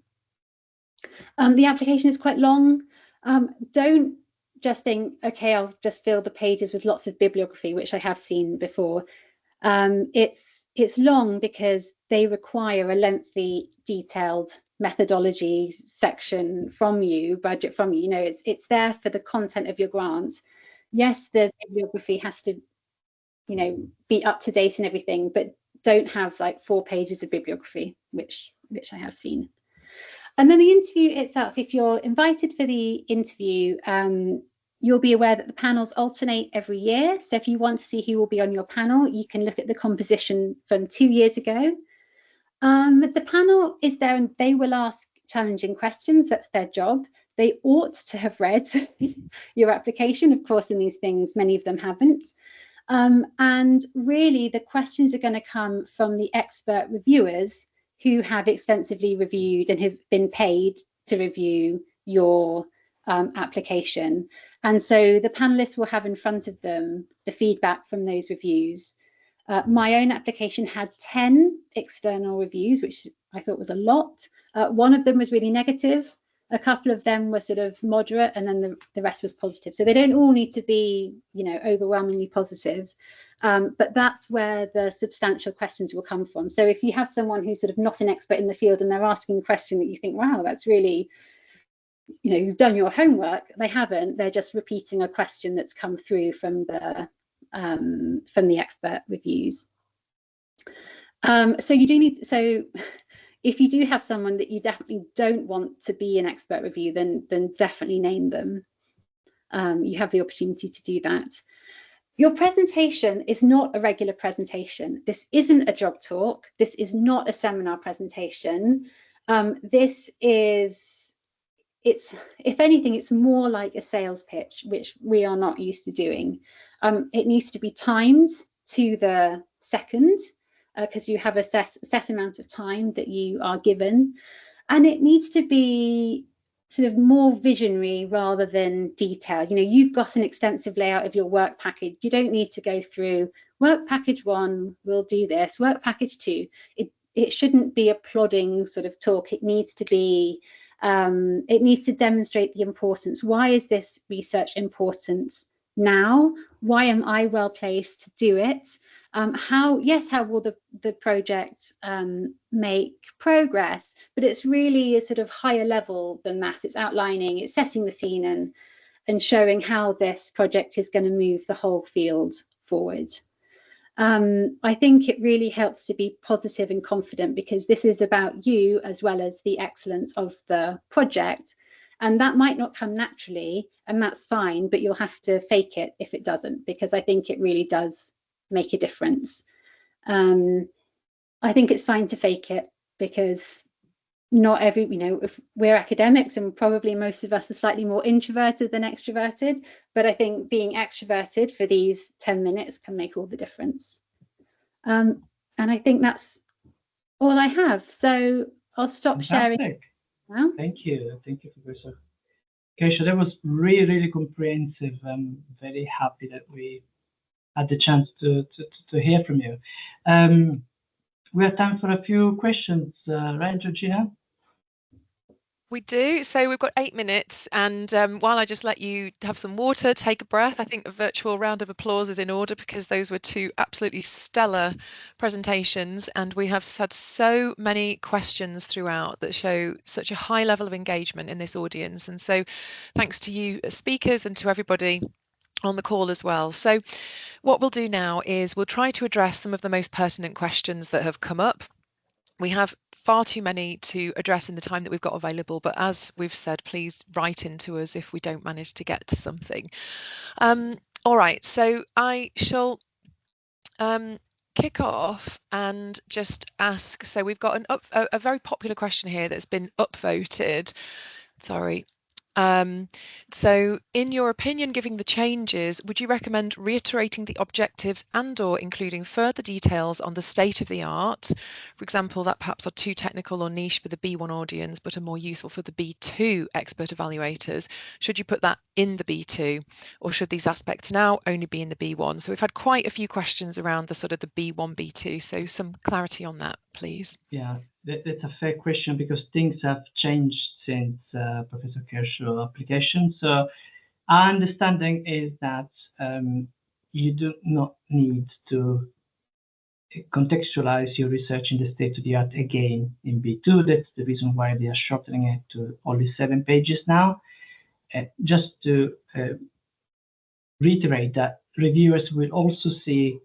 [SPEAKER 3] The application is quite long. Don't just think, okay, I'll just fill the pages with lots of bibliography, which I have seen before. It's long because they require a lengthy, detailed methodology section from you, budget from you. You know, it's there for the content of your grant. Yes, the bibliography has to, you know, be up to date and everything, but don't have like 4 pages of bibliography, which I have seen. And then the interview itself, if you're invited for the interview, you'll be aware that the panels alternate every year. So if you want to see who will be on your panel, you can look at the composition from 2 years ago. The panel is there and they will ask challenging questions. That's their job. They ought to have read your application. Of course, in these things, many of them haven't. And really, the questions are going to come from the expert reviewers who have extensively reviewed and have been paid to review your application. And so the panelists will have in front of them the feedback from those reviews. My own application had 10 external reviews, which I thought was a lot. One of them was really negative. A couple of them were sort of moderate, and then the rest was positive. So they don't all need to be, you know, overwhelmingly positive. But that's where the substantial questions will come from. So if you have someone who's sort of not an expert in the field and they're asking a question that you think, wow, that's really, you know, you've done your homework, they haven't. They're just repeating a question that's come through from the expert reviews. So you do need, so if you do have someone that you definitely don't want to be an expert review, then definitely name them. You have the opportunity to do that. Your presentation is not a regular presentation. This isn't a job talk. This is not a seminar presentation. This is, if anything, it's more like a sales pitch, which we are not used to doing. It needs to be timed to the second, because you have a set amount of time that you are given. And it needs to be sort of more visionary rather than detailed. You know, you've got an extensive layout of your work package. You don't need to go through work package 1, we'll do this, work package 2. It shouldn't be a plodding sort of talk. It needs to be, it needs to demonstrate the importance. Why is this research important now? Why am I well placed to do it? How will the project make progress? But it's really a sort of higher level than that. It's outlining, it's setting the scene and showing how this project is going to move the whole field forward. I think it really helps to be positive and confident, because this is about you as well as the excellence of the project. And that might not come naturally, and that's fine, but you'll have to fake it if it doesn't, because I think it really does make a difference. I think it's fine to fake it, because not every, you know, if we're academics and probably most of us are slightly more introverted than extroverted, but I think being extroverted for these 10 minutes can make all the difference. And I think that's all I have. So I'll stop sharing. Well,
[SPEAKER 2] thank you, Professor Kershaw. That was really comprehensive. I'm very happy that we had the chance to hear from you. We have time for a few questions, right, Georgina?
[SPEAKER 4] We do. So we've got 8 minutes, and while I just let you have some water, take a breath, I think a virtual round of applause is in order, because those were 2 absolutely stellar presentations, and we have had so many questions throughout that show such a high level of engagement in this audience. And so thanks to you speakers and to everybody on the call as well. So what we'll do now is we'll try to address some of the most pertinent questions that have come up. We have far too many to address in the time that we've got available, but as we've said, please write into us if we don't manage to get to something. All right, so I shall kick off and just ask, so we've got a very popular question here that's been upvoted. Sorry. So in your opinion, given the changes, would you recommend reiterating the objectives and/or including further details on the state of the art? For example, that perhaps are too technical or niche for the B1 audience, but are more useful for the B2 expert evaluators. Should you put that in the B2, or should these aspects now only be in the B1? So we've had quite a few questions around the sort of the B1, B2. So some clarity on that, please.
[SPEAKER 2] Yeah, that's a fair question, because things have changed since Professor Kershaw application. So our understanding is that you do not need to contextualize your research in the state-of-the-art again in B2. That's the reason why they are shortening it to only 7 pages now. Just to reiterate that reviewers will also see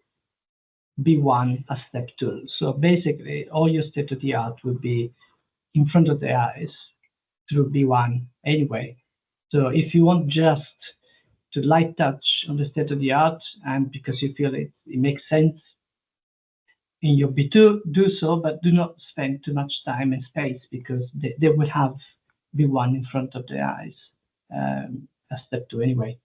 [SPEAKER 2] B1 as step 2. So basically, all your state-of-the-art will be in front of their eyes through B1 anyway. So if you want just to light touch on the state-of-the-art and because you feel it makes sense in your B2, do so, but do not spend too much time and space because they will have B1 in front of their eyes as step 2 anyway.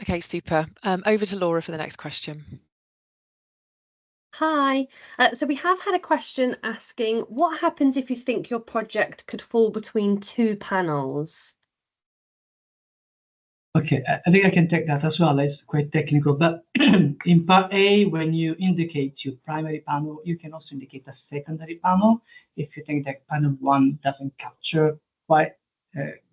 [SPEAKER 4] Okay, super. Over to Laura for the next question.
[SPEAKER 1] Hi. So we have had a question asking, what happens if you think your project could fall between 2 panels?
[SPEAKER 2] Okay, I think I can take that as well. It's quite technical, but in part A, when you indicate your primary panel, you can also indicate a secondary panel if you think that panel 1 doesn't capture quite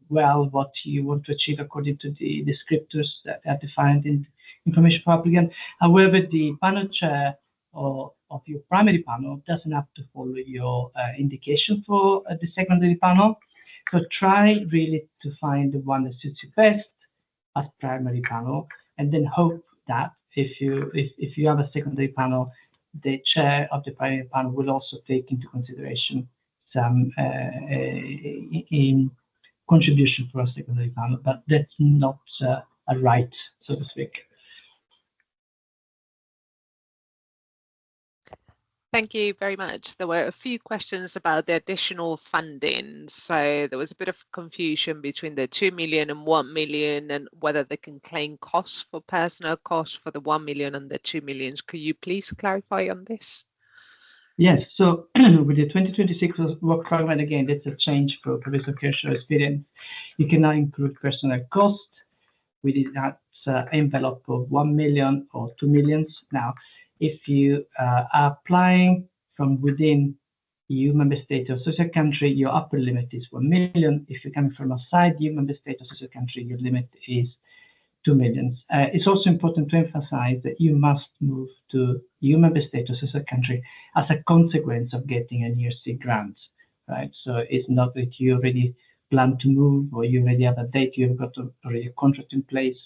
[SPEAKER 2] well what you want to achieve according to the descriptors that are defined in information for applicant. However, the panel chair of your primary panel doesn't have to follow your indication for the secondary panel. So try really to find the one that suits you best as primary panel, and then hope that if you have a secondary panel, the chair of the primary panel will also take into consideration some in contribution for a secondary panel, but that's not a right, so to speak.
[SPEAKER 5] Thank you very much. There were a few questions about the additional funding. So there was a bit of confusion between the 2 million and 1 million and whether they can claim costs for personnel costs for the 1 million and the 2 millions. Could you please clarify on this?
[SPEAKER 2] Yes, so with the 2026 work program, again, that's a change for Professor Kershaw experience. You can now include personnel cost within that envelope of 1 million or 2 millions. Now, if you are applying from within EU member state or social country, your upper limit is 1 million. If you're coming from outside EU member state or social country, your limit is 2 million. It's also important to emphasize that you must move to EU member state or social country as a consequence of getting an ERC grant, right? So it's not that you already plan to move or you already have a date, you've got already a contract in place,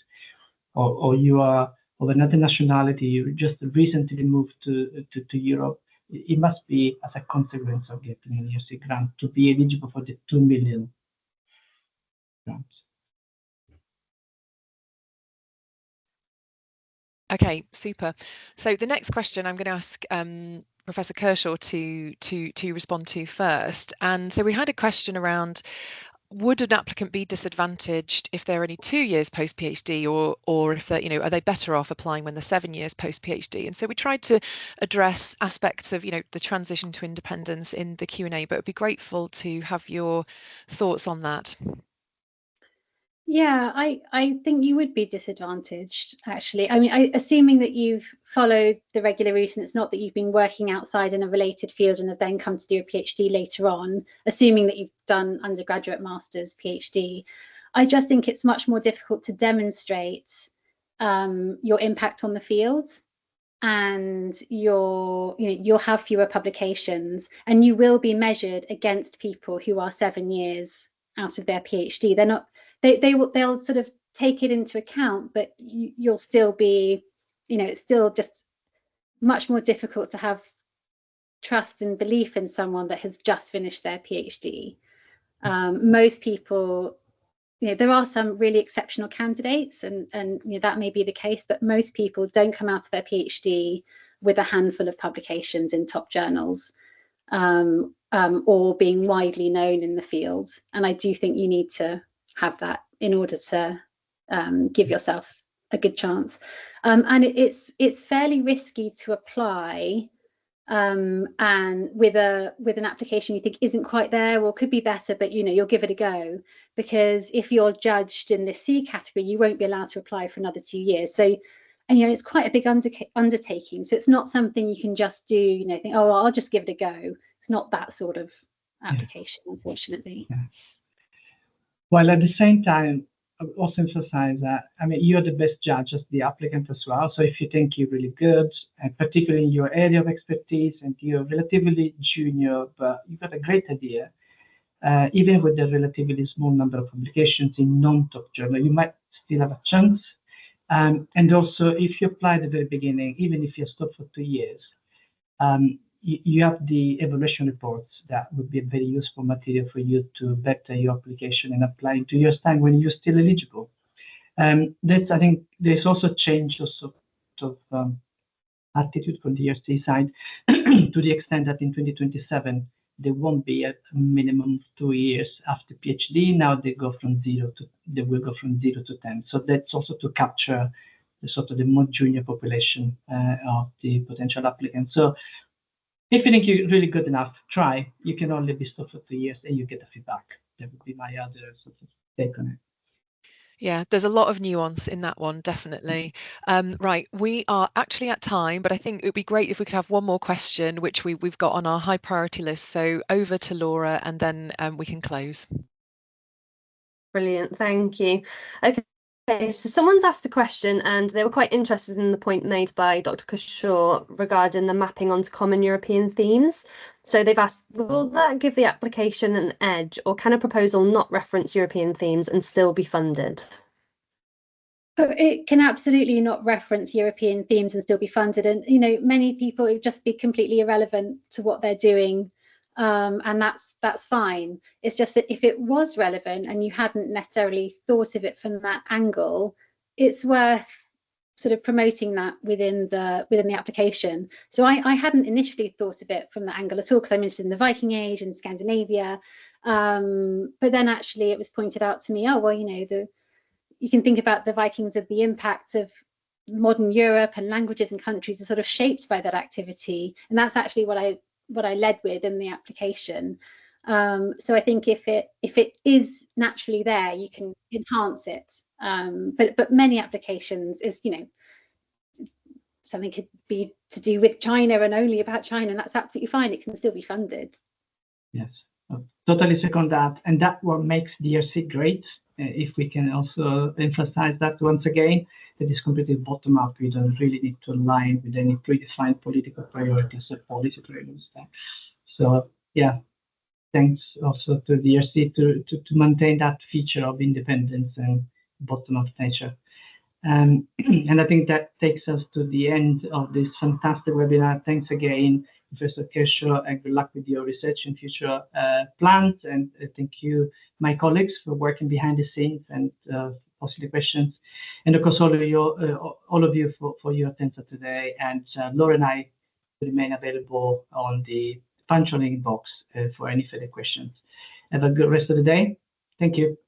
[SPEAKER 2] or you are of another nationality, you just recently moved to Europe. It must be as a consequence of getting an ERC grant to be eligible for the 2 million grant.
[SPEAKER 4] Okay, super. So the next question I'm going to ask Professor Kershaw to respond to first. And so we had a question around, would an applicant be disadvantaged if they're only 2 years post PhD, or if they're, are they better off applying when they're 7 years post PhD? And so we tried to address aspects of, the transition to independence in the Q&A, but I'd be grateful to have your thoughts on that.
[SPEAKER 3] Yeah, I think you would be disadvantaged, actually. I mean, assuming that you've followed the regular route and it's not that you've been working outside in a related field and have then come to do a PhD later on, assuming that you've done undergraduate, master's, PhD, I just think it's much more difficult to demonstrate your impact on the field, and you'll have fewer publications, and you will be measured against people who are 7 years out of their PhD. They're not. They'll sort of take it into account, but you'll still be, it's still just much more difficult to have trust and belief in someone that has just finished their PhD. Most people, there are some really exceptional candidates, and that may be the case, but most people don't come out of their PhD with a handful of publications in top journals, or being widely known in the field. And I do think you need to have that in order to give yourself a good chance. And it's fairly risky to apply and with an application you think isn't quite there or could be better, but you'll give it a go, because if you're judged in the C category, you won't be allowed to apply for another 2 years. So And it's quite a big undertaking. So it's not something you can just do, think, oh, I'll just give it a go. It's not that sort of application, unfortunately.
[SPEAKER 2] Yeah. While at the same time, I would also emphasize that, you're the best judge as the applicant as well. So if you think you're really good, and particularly in your area of expertise, and you're relatively junior, but you've got a great idea, even with a relatively small number of publications in non-top journal, you might still have a chance. And also, if you apply at the very beginning, even if you're stopped for 2 years, you have the evaluation reports that would be very useful material for you to better your application and apply in 2 years' time when you're still eligible. I think there's also change of attitude from the ERC side to the extent that in 2027 there won't be a minimum of 2 years after PhD. Now they will go from 0 to 10. So that's also to capture the more junior population of the potential applicants. So if you think you're really good enough, try. You can only be stopped for 2 years and you get the feedback. That would be my other take on it.
[SPEAKER 4] Yeah, there's a lot of nuance in that one, definitely. Right, we are actually at time, but I think it would be great if we could have one more question, which we've got on our high priority list. So over to Laura, and then we can close.
[SPEAKER 1] Brilliant, thank you. Okay, so someone's asked a question and they were quite interested in the point made by Dr. Kershaw regarding the mapping onto common European themes. So they've asked, will that give the application an edge, or can a proposal not reference European themes and still be funded?
[SPEAKER 3] It can absolutely not reference European themes and still be funded. And, many people, it would just be completely irrelevant to what they're doing. And that's fine. It's just that if it was relevant and you hadn't necessarily thought of it from that angle, it's worth sort of promoting that within the application. So I hadn't initially thought of it from that angle at all, because I mentioned the Viking Age and Scandinavia. But then actually it was pointed out to me, oh, well, you can think about the Vikings of the impact of modern Europe, and languages and countries are sort of shaped by that activity. And that's actually what I led with in the application. So I think if it is naturally there, you can enhance it. But many applications is, something could be to do with China and only about China, and that's absolutely fine. It can still be funded.
[SPEAKER 2] Yes, totally second that. And that what makes the ERC great. If we can also emphasize that once again, that is completely bottom up. We don't really need to align with any predefined political priorities or policy priorities. So yeah, thanks also to the ERC to maintain that feature of independence and bottom up nature. And I think that takes us to the end of this fantastic webinar. Thanks again, Professor Kershaw, and good luck with your research and future plans. And thank you, my colleagues, for working behind the scenes and posing the questions. And of course, all of you for your attention today. And Laura and I remain available on the functioning box for any further questions. Have a good rest of the day. Thank you.